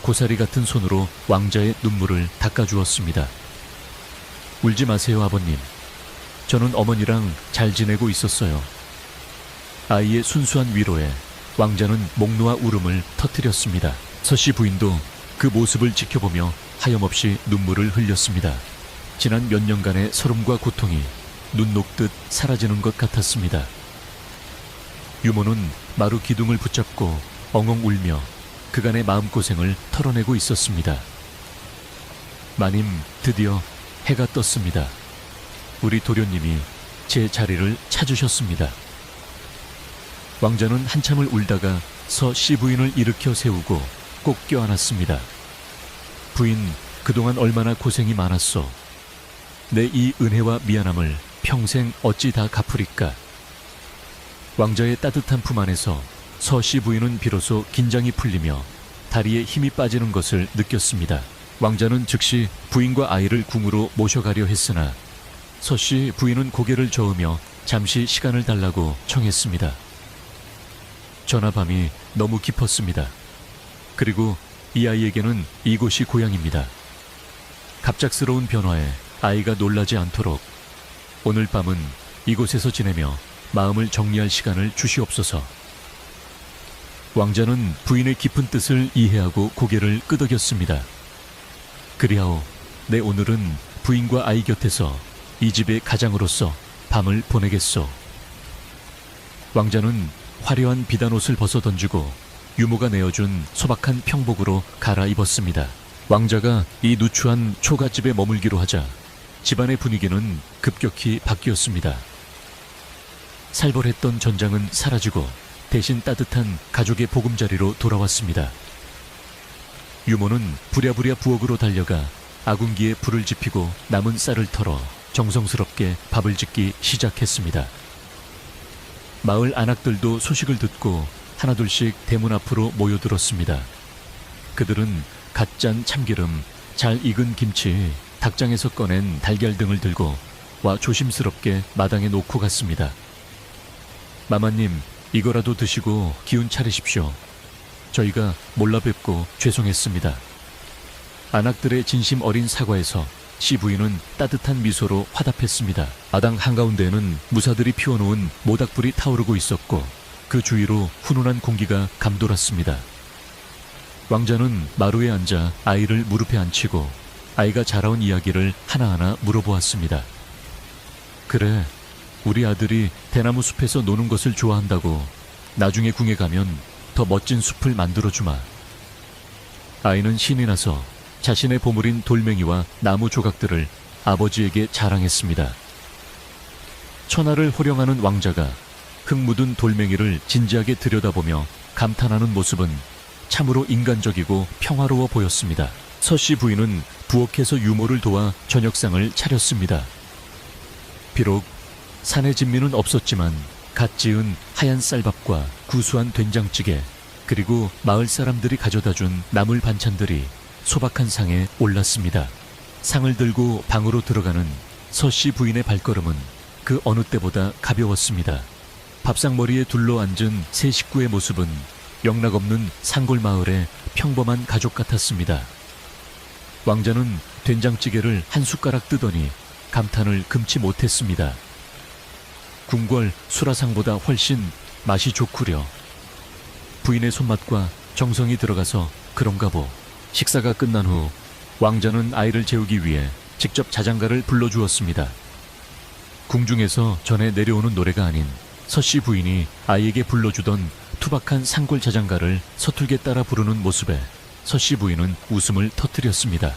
S1: 고사리 같은 손으로 왕자의 눈물을 닦아주었습니다. 울지 마세요, 아버님. 저는 어머니랑 잘 지내고 있었어요. 아이의 순수한 위로에 왕자는 목 놓아 울음을 터뜨렸습니다. 서씨 부인도 그 모습을 지켜보며 하염없이 눈물을 흘렸습니다. 지난 몇 년간의 서름과 고통이 눈 녹듯 사라지는 것 같았습니다. 유모는 마루 기둥을 붙잡고 엉엉 울며 그간의 마음고생을 털어내고 있었습니다. 마님, 드디어 해가 떴습니다. 우리 도련님이 제 자리를 찾으셨습니다. 왕자는 한참을 울다가 서 씨 부인을 일으켜 세우고 꼭 껴안았습니다. 부인, 그동안 얼마나 고생이 많았소. 내 이 은혜와 미안함을 평생 어찌 다 갚으리까. 왕자의 따뜻한 품 안에서 서 씨 부인은 비로소 긴장이 풀리며 다리에 힘이 빠지는 것을 느꼈습니다. 왕자는 즉시 부인과 아이를 궁으로 모셔가려 했으나 서 씨 부인은 고개를 저으며 잠시 시간을 달라고 청했습니다. 전하밤이 너무 깊었습니다. 그리고 이 아이에게는 이곳이 고향입니다. 갑작스러운 변화에 아이가 놀라지 않도록 오늘 밤은 이곳에서 지내며 마음을 정리할 시간을 주시옵소서. 왕자는 부인의 깊은 뜻을 이해하고 고개를 끄덕였습니다. 그리하오, 내 오늘은 부인과 아이 곁에서 이 집의 가장으로서 밤을 보내겠소. 왕자는 화려한 비단옷을 벗어던지고 유모가 내어준 소박한 평복으로 갈아입었습니다. 왕자가 이 누추한 초가집에 머물기로 하자 집안의 분위기는 급격히 바뀌었습니다. 살벌했던 전장은 사라지고 대신 따뜻한 가족의 보금자리로 돌아왔습니다. 유모는 부랴부랴 부엌으로 달려가 아궁기에 불을 지피고 남은 쌀을 털어 정성스럽게 밥을 짓기 시작했습니다. 마을 안악들도 소식을 듣고 하나둘씩 대문 앞으로 모여들었습니다. 그들은 갓 짠 참기름, 잘 익은 김치, 닭장에서 꺼낸 달걀 등을 들고 와 조심스럽게 마당에 놓고 갔습니다. 마마님, 이거라도 드시고 기운 차리십시오. 저희가 몰라 뵙고 죄송했습니다. 안악들의 진심 어린 사과에서 씨 부인은 따뜻한 미소로 화답했습니다. 마당 한가운데에는 무사들이 피워놓은 모닥불이 타오르고 있었고 그 주위로 훈훈한 공기가 감돌았습니다. 왕자는 마루에 앉아 아이를 무릎에 앉히고 아이가 자라온 이야기를 하나하나 물어보았습니다. 그래, 우리 아들이 대나무 숲에서 노는 것을 좋아한다고 나중에 궁에 가면 더 멋진 숲을 만들어주마. 아이는 신이 나서 자신의 보물인 돌멩이와 나무 조각들을 아버지에게 자랑했습니다. 천하를 호령하는 왕자가 흙 묻은 돌멩이를 진지하게 들여다보며 감탄하는 모습은 참으로 인간적이고 평화로워 보였습니다. 서씨 부인은 부엌에서 유모를 도와 저녁상을 차렸습니다. 비록 산의 진미는 없었지만 갓 지은 하얀 쌀밥과 구수한 된장찌개 그리고 마을 사람들이 가져다준 나물 반찬들이 소박한 상에 올랐습니다. 상을 들고 방으로 들어가는 서씨 부인의 발걸음은 그 어느 때보다 가벼웠습니다. 밥상머리에 둘러앉은 세 식구의 모습은 영락없는 산골 마을의 평범한 가족 같았습니다. 왕자는 된장찌개를 한 숟가락 뜨더니 감탄을 금치 못했습니다. 궁궐 수라상보다 훨씬 맛이 좋구려. 부인의 손맛과 정성이 들어가서 그런가 보. 식사가 끝난 후 왕자는 아이를 재우기 위해 직접 자장가를 불러주었습니다. 궁중에서 전해 내려오는 노래가 아닌 서씨 부인이 아이에게 불러주던 투박한 산골 자장가를 서툴게 따라 부르는 모습에 서씨 부인은 웃음을 터뜨렸습니다.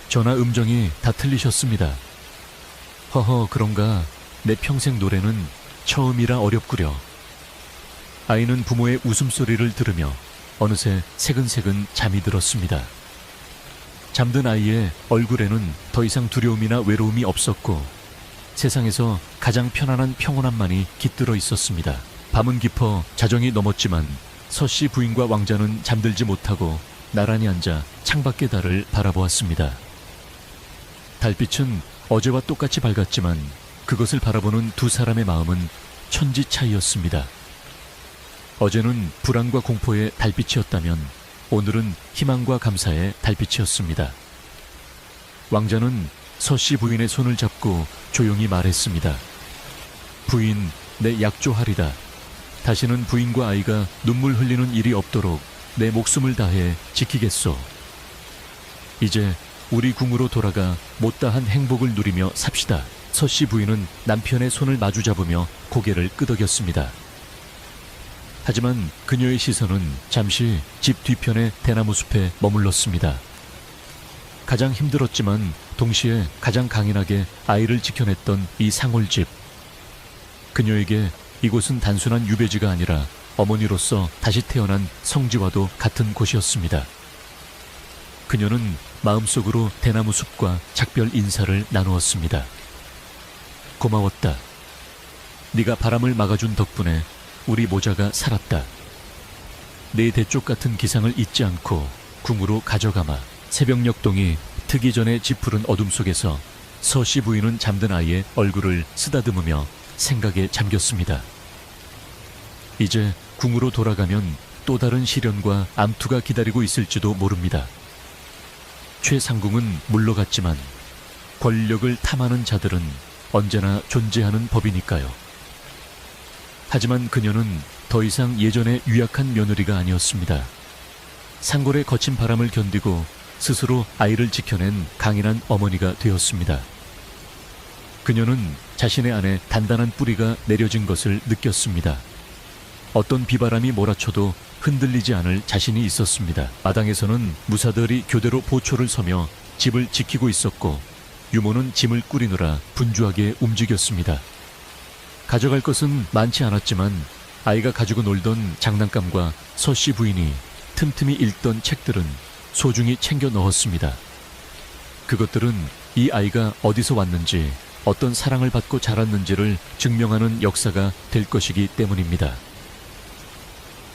S1: 전하 음정이 다 틀리셨습니다. 허허, 그런가. 내 평생 노래는 처음이라 어렵구려. 아이는 부모의 웃음소리를 들으며 어느새 새근새근 잠이 들었습니다. 잠든 아이의 얼굴에는 더 이상 두려움이나 외로움이 없었고 세상에서 가장 편안한 평온함만이 깃들어 있었습니다. 밤은 깊어 자정이 넘었지만 서씨 부인과 왕자는 잠들지 못하고 나란히 앉아 창밖의 달을 바라보았습니다. 달빛은 어제와 똑같이 밝았지만 그것을 바라보는 두 사람의 마음은 천지 차이였습니다. 어제는 불안과 공포의 달빛이었다면 오늘은 희망과 감사의 달빛이었습니다. 왕자는 서씨 부인의 손을 잡고 조용히 말했습니다. 부인, 내 약조하리다. 다시는 부인과 아이가 눈물 흘리는 일이 없도록 내 목숨을 다해 지키겠소. 이제 우리 궁으로 돌아가 못다한 행복을 누리며 삽시다. 서씨 부인은 남편의 손을 마주 잡으며 고개를 끄덕였습니다. 하지만 그녀의 시선은 잠시 집 뒤편의 대나무 숲에 머물렀습니다. 가장 힘들었지만 동시에 가장 강인하게 아이를 지켜냈던 이 상골집. 그녀에게 이곳은 단순한 유배지가 아니라 어머니로서 다시 태어난 성지와도 같은 곳이었습니다. 그녀는 마음속으로 대나무 숲과 작별 인사를 나누었습니다. 고마웠다. 네가 바람을 막아준 덕분에 우리 모자가 살았다. 내 대쪽 같은 기상을 잊지 않고 궁으로 가져가마. 새벽녘동이 트기 전에 짙푸른 어둠 속에서 서씨 부인은 잠든 아이의 얼굴을 쓰다듬으며 생각에 잠겼습니다. 이제 궁으로 돌아가면 또 다른 시련과 암투가 기다리고 있을지도 모릅니다. 최상궁은 물러갔지만 권력을 탐하는 자들은 언제나 존재하는 법이니까요. 하지만 그녀는 더 이상 예전의 유약한 며느리가 아니었습니다. 상골의 거친 바람을 견디고 스스로 아이를 지켜낸 강인한 어머니가 되었습니다. 그녀는 자신의 안에 단단한 뿌리가 내려진 것을 느꼈습니다. 어떤 비바람이 몰아쳐도 흔들리지 않을 자신이 있었습니다. 마당에서는 무사들이 교대로 보초를 서며 집을 지키고 있었고 유모는 짐을 꾸리느라 분주하게 움직였습니다. 가져갈 것은 많지 않았지만 아이가 가지고 놀던 장난감과 서씨 부인이 틈틈이 읽던 책들은 소중히 챙겨 넣었습니다. 그것들은 이 아이가 어디서 왔는지 어떤 사랑을 받고 자랐는지를 증명하는 역사가 될 것이기 때문입니다.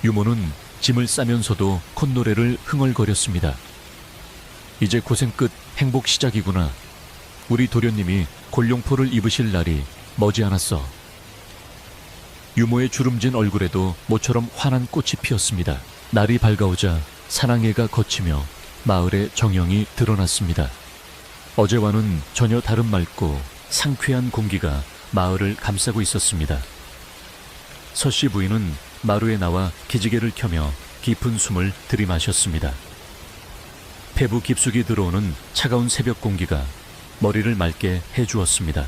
S1: 유모는 짐을 싸면서도 콧노래를 흥얼거렸습니다. 이제 고생 끝 행복 시작이구나. 우리 도련님이 골룡포를 입으실 날이 머지않았어. 유모의 주름진 얼굴에도 모처럼 환한 꽃이 피었습니다. 날이 밝아오자 사랑해가 걷히며 마을의 정령이 드러났습니다. 어제와는 전혀 다른 맑고 상쾌한 공기가 마을을 감싸고 있었습니다. 서씨 부인은 마루에 나와 기지개를 켜며 깊은 숨을 들이마셨습니다. 폐부 깊숙이 들어오는 차가운 새벽 공기가 머리를 맑게 해주었습니다.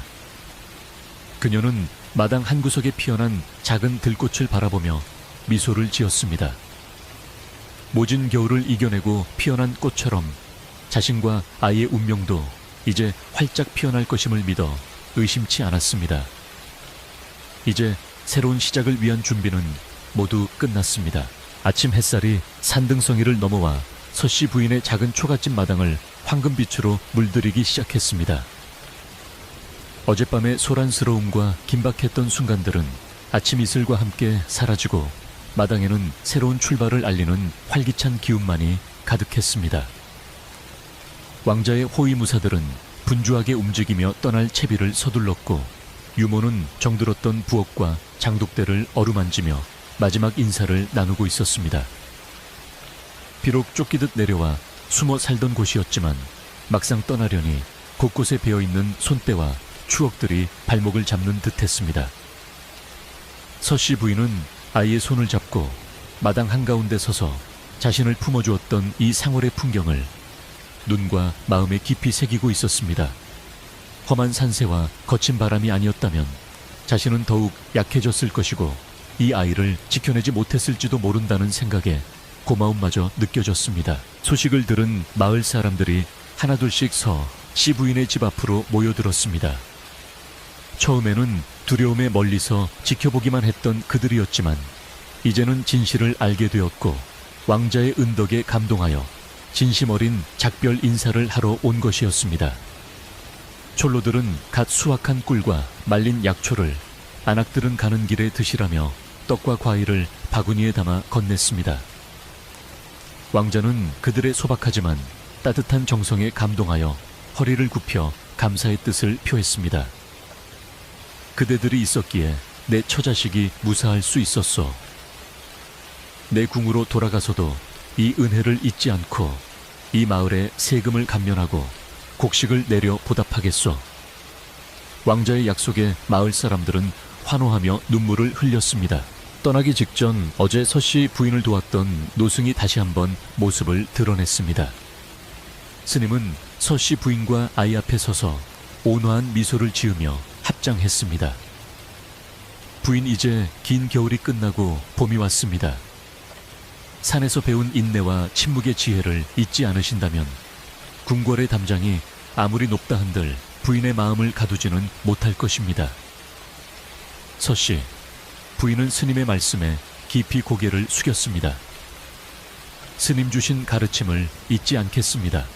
S1: 그녀는 마당 한 구석에 피어난 작은 들꽃을 바라보며 미소를 지었습니다. 모진 겨울을 이겨내고 피어난 꽃처럼 자신과 아이의 운명도 이제 활짝 피어날 것임을 믿어 의심치 않았습니다. 이제 새로운 시작을 위한 준비는 모두 끝났습니다. 아침 햇살이 산등성이를 넘어와 서씨 부인의 작은 초가집 마당을 황금빛으로 물들이기 시작했습니다. 어젯밤의 소란스러움과 긴박했던 순간들은 아침 이슬과 함께 사라지고 마당에는 새로운 출발을 알리는 활기찬 기운만이 가득했습니다. 왕자의 호위무사들은 분주하게 움직이며 떠날 채비를 서둘렀고 유모는 정들었던 부엌과 장독대를 어루만지며 마지막 인사를 나누고 있었습니다. 비록 쫓기듯 내려와 숨어 살던 곳이었지만 막상 떠나려니 곳곳에 베어있는 손때와 추억들이 발목을 잡는 듯했습니다. 서씨 부인은 아이의 손을 잡고 마당 한가운데 서서 자신을 품어주었던 이 상월의 풍경을 눈과 마음에 깊이 새기고 있었습니다. 험한 산세와 거친 바람이 아니었다면 자신은 더욱 약해졌을 것이고 이 아이를 지켜내지 못했을지도 모른다는 생각에 고마움마저 느껴졌습니다. 소식을 들은 마을 사람들이 하나둘씩 씨 부인의 집 앞으로 모여들었습니다. 처음에는 두려움에 멀리서 지켜보기만 했던 그들이었지만 이제는 진실을 알게 되었고 왕자의 은덕에 감동하여 진심 어린 작별 인사를 하러 온 것이었습니다. 촐로들은 갓 수확한 꿀과 말린 약초를 안악들은 가는 길에 드시라며 떡과 과일을 바구니에 담아 건넸습니다. 왕자는 그들의 소박하지만 따뜻한 정성에 감동하여 허리를 굽혀 감사의 뜻을 표했습니다. 그대들이 있었기에 내 처자식이 무사할 수 있었소. 내 궁으로 돌아가서도 이 은혜를 잊지 않고 이 마을에 세금을 감면하고 곡식을 내려 보답하겠소. 왕자의 약속에 마을 사람들은 환호하며 눈물을 흘렸습니다. 떠나기 직전 어제 서씨 부인을 도왔던 노승이 다시 한번 모습을 드러냈습니다. 스님은 서씨 부인과 아이 앞에 서서 온화한 미소를 지으며 합장했습니다. 부인, 이제 긴 겨울이 끝나고 봄이 왔습니다. 산에서 배운 인내와 침묵의 지혜를 잊지 않으신다면 궁궐의 담장이 아무리 높다 한들 부인의 마음을 가두지는 못할 것입니다. 서씨, 부인은 스님의 말씀에 깊이 고개를 숙였습니다. 스님 주신 가르침을 잊지 않겠습니다.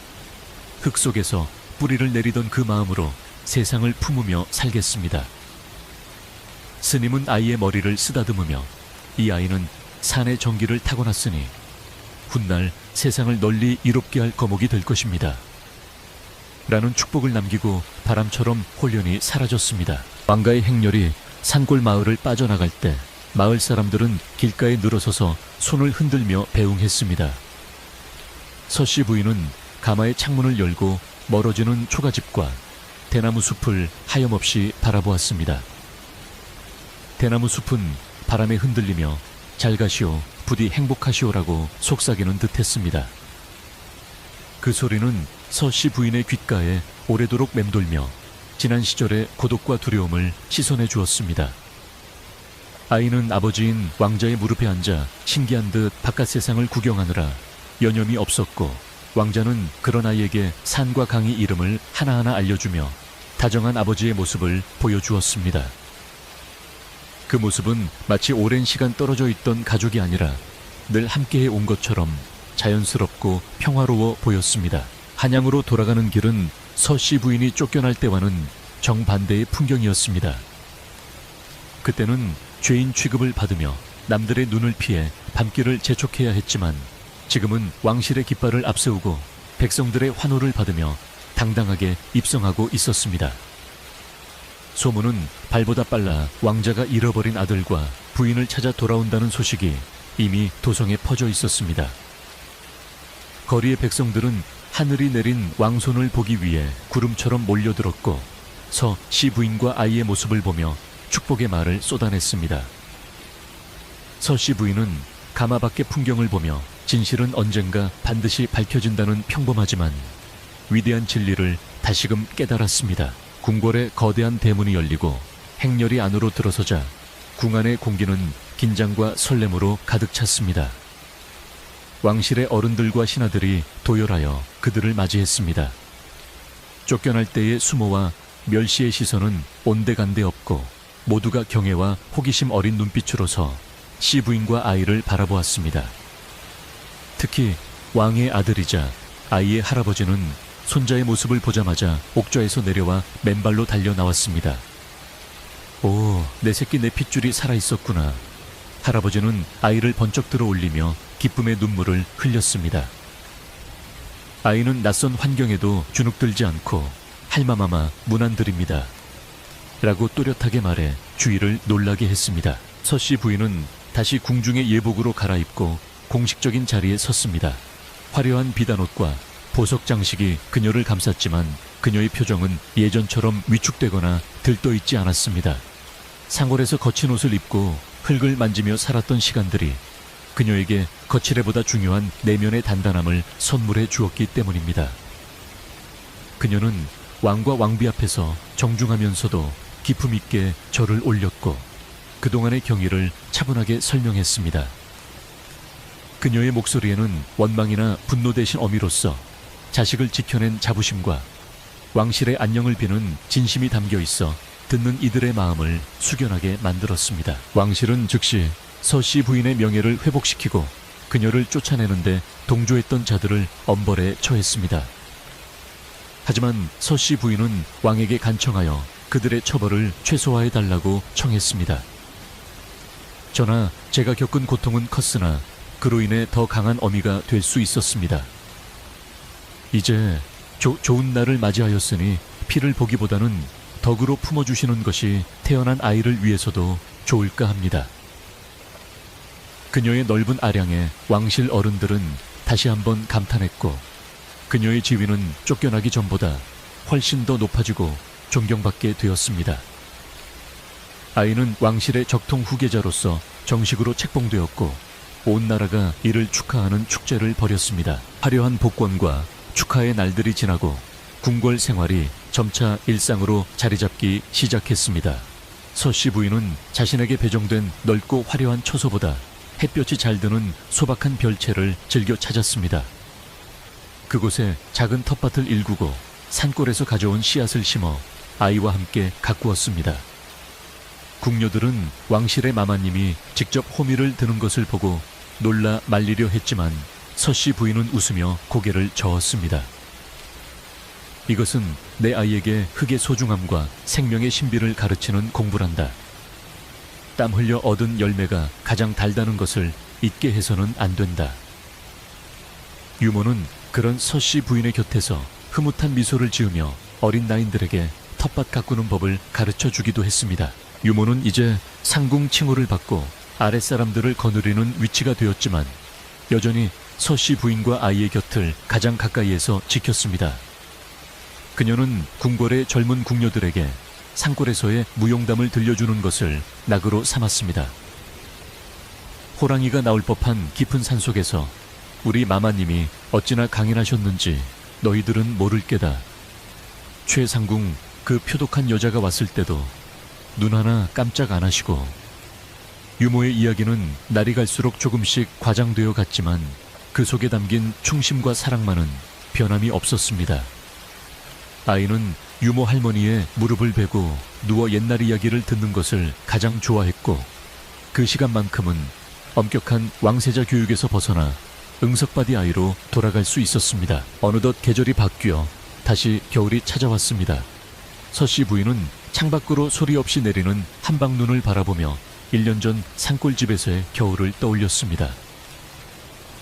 S1: 흙 속에서 뿌리를 내리던 그 마음으로 세상을 품으며 살겠습니다. 스님은 아이의 머리를 쓰다듬으며 이 아이는 산의 정기를 타고났으니 훗날 세상을 널리 이롭게 할 거목이 될 것입니다. 라는 축복을 남기고 바람처럼 홀연히 사라졌습니다. 왕가의 행렬이 산골 마을을 빠져나갈 때 마을 사람들은 길가에 늘어서서 손을 흔들며 배웅했습니다. 서씨 부인은 가마의 창문을 열고 멀어지는 초가집과 대나무 숲을 하염없이 바라보았습니다. 대나무 숲은 바람에 흔들리며 잘 가시오, 부디 행복하시오라고 속삭이는 듯했습니다. 그 소리는 서씨 부인의 귓가에 오래도록 맴돌며 지난 시절의 고독과 두려움을 씻어내 주었습니다. 아이는 아버지인 왕자의 무릎에 앉아 신기한 듯 바깥 세상을 구경하느라 여념이 없었고, 왕자는 그런 아이에게 산과 강의 이름을 하나하나 알려주며 다정한 아버지의 모습을 보여주었습니다. 그 모습은 마치 오랜 시간 떨어져 있던 가족이 아니라 늘 함께해 온 것처럼 자연스럽고 평화로워 보였습니다. 한양으로 돌아가는 길은 서씨 부인이 쫓겨날 때와는 정반대의 풍경이었습니다. 그때는 죄인 취급을 받으며 남들의 눈을 피해 밤길을 재촉해야 했지만 지금은 왕실의 깃발을 앞세우고 백성들의 환호를 받으며 당당하게 입성하고 있었습니다. 소문은 발보다 빨라 왕자가 잃어버린 아들과 부인을 찾아 돌아온다는 소식이 이미 도성에 퍼져 있었습니다. 거리의 백성들은 하늘이 내린 왕손을 보기 위해 구름처럼 몰려들었고 서씨 부인과 아이의 모습을 보며 축복의 말을 쏟아냈습니다. 서씨 부인은 가마 밖의 풍경을 보며 진실은 언젠가 반드시 밝혀진다는 평범하지만 위대한 진리를 다시금 깨달았습니다. 궁궐에 거대한 대문이 열리고 행렬이 안으로 들어서자 궁 안의 공기는 긴장과 설렘으로 가득 찼습니다. 왕실의 어른들과 신하들이 도열하여 그들을 맞이했습니다. 쫓겨날 때의 수모와 멸시의 시선은 온데간데 없고 모두가 경애와 호기심 어린 눈빛으로서 씨 부인과 아이를 바라보았습니다. 특히 왕의 아들이자 아이의 할아버지는 손자의 모습을 보자마자 옥좌에서 내려와 맨발로 달려 나왔습니다. 오, 내 새끼 내 핏줄이 살아있었구나. 할아버지는 아이를 번쩍 들어 올리며 기쁨의 눈물을 흘렸습니다. 아이는 낯선 환경에도 주눅들지 않고 할마마마 문안드립니다. 라고 또렷하게 말해 주위를 놀라게 했습니다. 서씨 부인은 다시 궁중의 예복으로 갈아입고 공식적인 자리에 섰습니다. 화려한 비단옷과 보석 장식이 그녀를 감쌌지만 그녀의 표정은 예전처럼 위축되거나 들떠있지 않았습니다. 상골에서 거친 옷을 입고 흙을 만지며 살았던 시간들이 그녀에게 거칠애보다 중요한 내면의 단단함을 선물해 주었기 때문입니다. 그녀는 왕과 왕비 앞에서 정중하면서도 기품 있게 절을 올렸고 그동안의 경위를 차분하게 설명했습니다. 그녀의 목소리에는 원망이나 분노 대신 어미로서 자식을 지켜낸 자부심과 왕실의 안녕을 비는 진심이 담겨 있어 듣는 이들의 마음을 숙연하게 만들었습니다. 왕실은 즉시 서씨 부인의 명예를 회복시키고 그녀를 쫓아내는데 동조했던 자들을 엄벌에 처했습니다. 하지만 서씨 부인은 왕에게 간청하여 그들의 처벌을 최소화해달라고 청했습니다. 전하, 제가 겪은 고통은 컸으나 그로 인해 더 강한 어미가 될 수 있었습니다. 이제 좋은 날을 맞이하였으니 피를 보기보다는 덕으로 품어주시는 것이 태어난 아이를 위해서도 좋을까 합니다. 그녀의 넓은 아량에 왕실 어른들은 다시 한번 감탄했고 그녀의 지위는 쫓겨나기 전보다 훨씬 더 높아지고 존경받게 되었습니다. 아이는 왕실의 적통 후계자로서 정식으로 책봉되었고 온 나라가 이를 축하하는 축제를 벌였습니다. 화려한 복권과 축하의 날들이 지나고 궁궐 생활이 점차 일상으로 자리잡기 시작했습니다. 서씨 부인은 자신에게 배정된 넓고 화려한 처소보다 햇볕이 잘 드는 소박한 별채를 즐겨 찾았습니다. 그곳에 작은 텃밭을 일구고 산골에서 가져온 씨앗을 심어 아이와 함께 가꾸었습니다. 궁녀들은 왕실의 마마님이 직접 호미를 드는 것을 보고 놀라 말리려 했지만 서씨 부인은 웃으며 고개를 저었습니다. 이것은 내 아이에게 흙의 소중함과 생명의 신비를 가르치는 공부란다. 땀 흘려 얻은 열매가 가장 달다는 것을 잊게 해서는 안 된다. 유모는 그런 서씨 부인의 곁에서 흐뭇한 미소를 지으며 어린 나인들에게 텃밭 가꾸는 법을 가르쳐 주기도 했습니다. 유모는 이제 상궁 칭호를 받고 아랫사람들을 거느리는 위치가 되었지만 여전히 서씨 부인과 아이의 곁을 가장 가까이에서 지켰습니다. 그녀는 궁궐의 젊은 궁녀들에게 산골에서의 무용담을 들려주는 것을 낙으로 삼았습니다. 호랑이가 나올 법한 깊은 산속에서 우리 마마님이 어찌나 강인하셨는지 너희들은 모를 게다. 최상궁 그 표독한 여자가 왔을 때도 눈 하나 깜짝 안 하시고. 유모의 이야기는 날이 갈수록 조금씩 과장되어 갔지만 그 속에 담긴 충심과 사랑만은 변함이 없었습니다. 아이는 유모 할머니의 무릎을 베고 누워 옛날 이야기를 듣는 것을 가장 좋아했고 그 시간만큼은 엄격한 왕세자 교육에서 벗어나 응석바디 아이로 돌아갈 수 있었습니다. 어느덧 계절이 바뀌어 다시 겨울이 찾아왔습니다. 서씨 부인은 창밖으로 소리 없이 내리는 한방눈을 바라보며 1년 전 산골집에서의 겨울을 떠올렸습니다.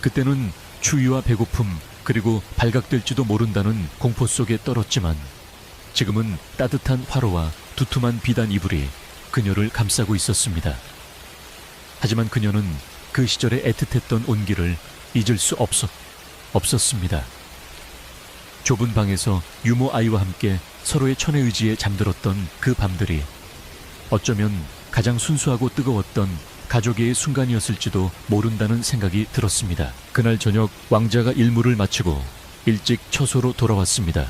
S1: 그때는 추위와 배고픔 그리고 발각될지도 모른다는 공포 속에 떨었지만 지금은 따뜻한 화로와 두툼한 비단 이불이 그녀를 감싸고 있었습니다. 하지만 그녀는 그 시절의 애틋했던 온기를 잊을 수 없었습니다. 좁은 방에서 유모 아이와 함께 서로의 천의 의지에 잠들었던 그 밤들이 어쩌면 가장 순수하고 뜨거웠던 가족의 순간이었을지도 모른다는 생각이 들었습니다. 그날 저녁 왕자가 일무를 마치고 일찍 처소로 돌아왔습니다.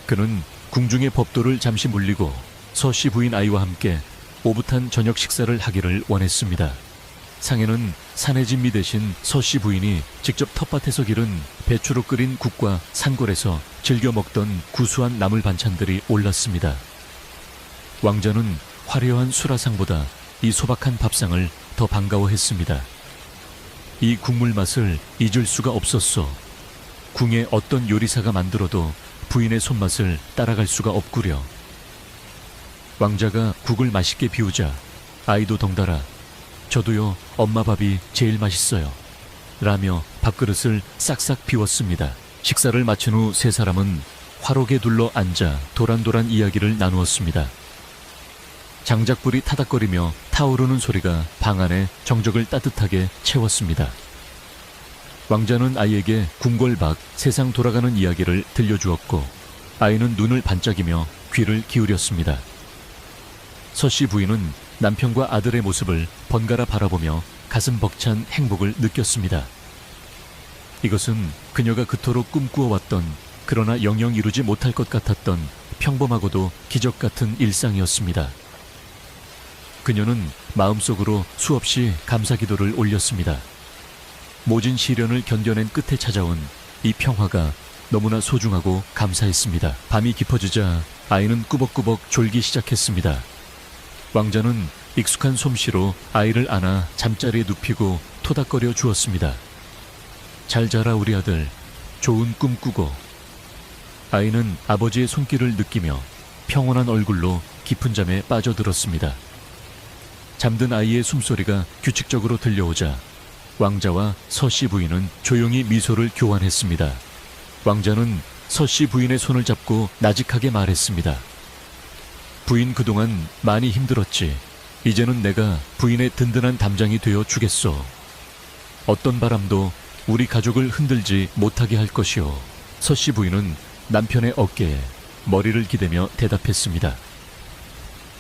S1: 그는 궁중의 법도를 잠시 물리고 서씨 부인 아이와 함께 오붓한 저녁 식사를 하기를 원했습니다. 상에는 사내진미 대신 서씨 부인이 직접 텃밭에서 기른 배추로 끓인 국과 산골에서 즐겨 먹던 구수한 나물 반찬들이 올랐습니다. 왕자는 화려한 수라상보다 이 소박한 밥상을 더 반가워했습니다. 이 국물 맛을 잊을 수가 없었어. 궁의 어떤 요리사가 만들어도 부인의 손맛을 따라갈 수가 없구려. 왕자가 국을 맛있게 비우자 아이도 덩달아 저도요 엄마 밥이 제일 맛있어요 라며 밥그릇을 싹싹 비웠습니다. 식사를 마친 후 세 사람은 화록에 둘러 앉아 도란도란 이야기를 나누었습니다. 장작불이 타닥거리며 타오르는 소리가 방 안의 정적을 따뜻하게 채웠습니다. 왕자는 아이에게 궁궐 밖 세상 돌아가는 이야기를 들려주었고 아이는 눈을 반짝이며 귀를 기울였습니다. 서씨 부인은 남편과 아들의 모습을 번갈아 바라보며 가슴 벅찬 행복을 느꼈습니다. 이것은 그녀가 그토록 꿈꾸어왔던 그러나 영영 이루지 못할 것 같았던 평범하고도 기적 같은 일상이었습니다. 그녀는 마음속으로 수없이 감사기도를 올렸습니다. 모진 시련을 견뎌낸 끝에 찾아온 이 평화가 너무나 소중하고 감사했습니다. 밤이 깊어지자 아이는 꾸벅꾸벅 졸기 시작했습니다. 왕자는 익숙한 솜씨로 아이를 안아 잠자리에 눕히고 토닥거려 주었습니다. 잘 자라 우리 아들, 좋은 꿈 꾸고. 아이는 아버지의 손길을 느끼며 평온한 얼굴로 깊은 잠에 빠져들었습니다. 잠든 아이의 숨소리가 규칙적으로 들려오자 왕자와 서씨 부인은 조용히 미소를 교환했습니다. 왕자는 서씨 부인의 손을 잡고 나직하게 말했습니다. 부인 그동안 많이 힘들었지. 이제는 내가 부인의 든든한 담장이 되어 주겠소. 어떤 바람도 우리 가족을 흔들지 못하게 할 것이오. 서씨 부인은 남편의 어깨에 머리를 기대며 대답했습니다.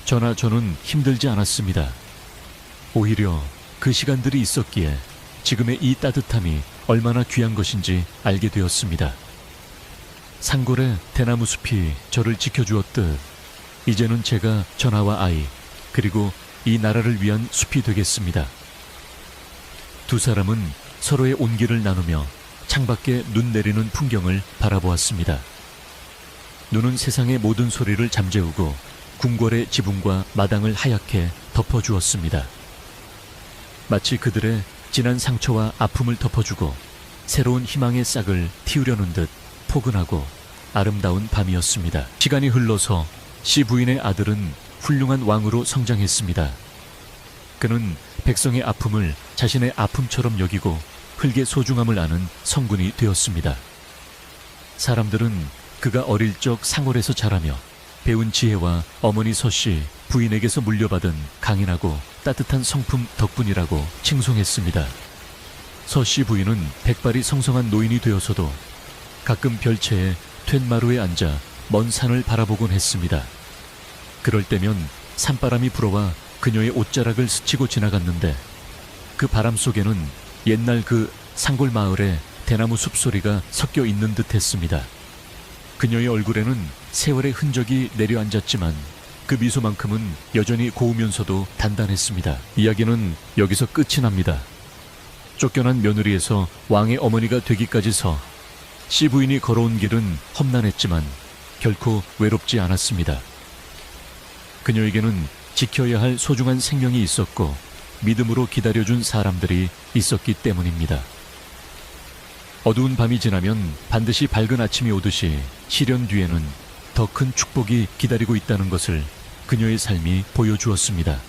S1: 저나 저는 힘들지 않았습니다. 오히려 그 시간들이 있었기에 지금의 이 따뜻함이 얼마나 귀한 것인지 알게 되었습니다. 산골의 대나무 숲이 저를 지켜주었듯 이제는 제가 전하와 아이 그리고 이 나라를 위한 숲이 되겠습니다. 두 사람은 서로의 온기를 나누며 창밖에 눈 내리는 풍경을 바라보았습니다. 눈은 세상의 모든 소리를 잠재우고 궁궐의 지붕과 마당을 하얗게 덮어주었습니다. 마치 그들의 지난 상처와 아픔을 덮어주고 새로운 희망의 싹을 틔우려는 듯 포근하고 아름다운 밤이었습니다. 시간이 흘러서 시 부인의 아들은 훌륭한 왕으로 성장했습니다. 그는 백성의 아픔을 자신의 아픔처럼 여기고 흙의 소중함을 아는 성군이 되었습니다. 사람들은 그가 어릴 적 상월에서 자라며 배운 지혜와 어머니 서씨 부인에게서 물려받은 강인하고 따뜻한 성품 덕분이라고 칭송했습니다. 서씨 부인은 백발이 성성한 노인이 되어서도 가끔 별채에 툇마루에 앉아 먼 산을 바라보곤 했습니다. 그럴 때면 산바람이 불어와 그녀의 옷자락을 스치고 지나갔는데 그 바람 속에는 옛날 그 산골 마을의 대나무 숲소리가 섞여 있는 듯 했습니다. 그녀의 얼굴에는 세월의 흔적이 내려앉았지만 그 미소만큼은 여전히 고우면서도 단단했습니다. 이야기는 여기서 끝이 납니다. 쫓겨난 며느리에서 왕의 어머니가 되기까지서 시 부인이 걸어온 길은 험난했지만 결코 외롭지 않았습니다. 그녀에게는 지켜야 할 소중한 생명이 있었고 믿음으로 기다려준 사람들이 있었기 때문입니다. 어두운 밤이 지나면 반드시 밝은 아침이 오듯이 시련 뒤에는 더 큰 축복이 기다리고 있다는 것을 그녀의 삶이 보여주었습니다.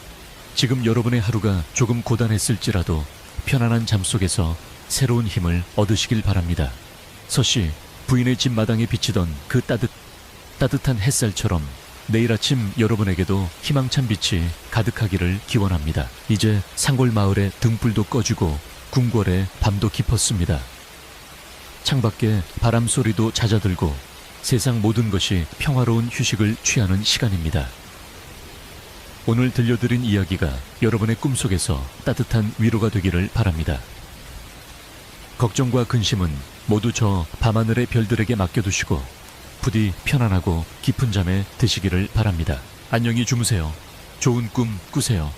S1: 지금 여러분의 하루가 조금 고단했을지라도 편안한 잠 속에서 새로운 힘을 얻으시길 바랍니다. 서씨, 부인의 집 마당에 비치던 그 따뜻한 햇살처럼 내일 아침 여러분에게도 희망찬 빛이 가득하기를 기원합니다. 이제 산골 마을의 등불도 꺼지고 궁궐의 밤도 깊었습니다. 창밖에 바람 소리도 잦아들고 세상 모든 것이 평화로운 휴식을 취하는 시간입니다. 오늘 들려드린 이야기가 여러분의 꿈속에서 따뜻한 위로가 되기를 바랍니다. 걱정과 근심은 모두 저 밤하늘의 별들에게 맡겨두시고 부디 편안하고 깊은 잠에 드시기를 바랍니다. 안녕히 주무세요. 좋은 꿈 꾸세요.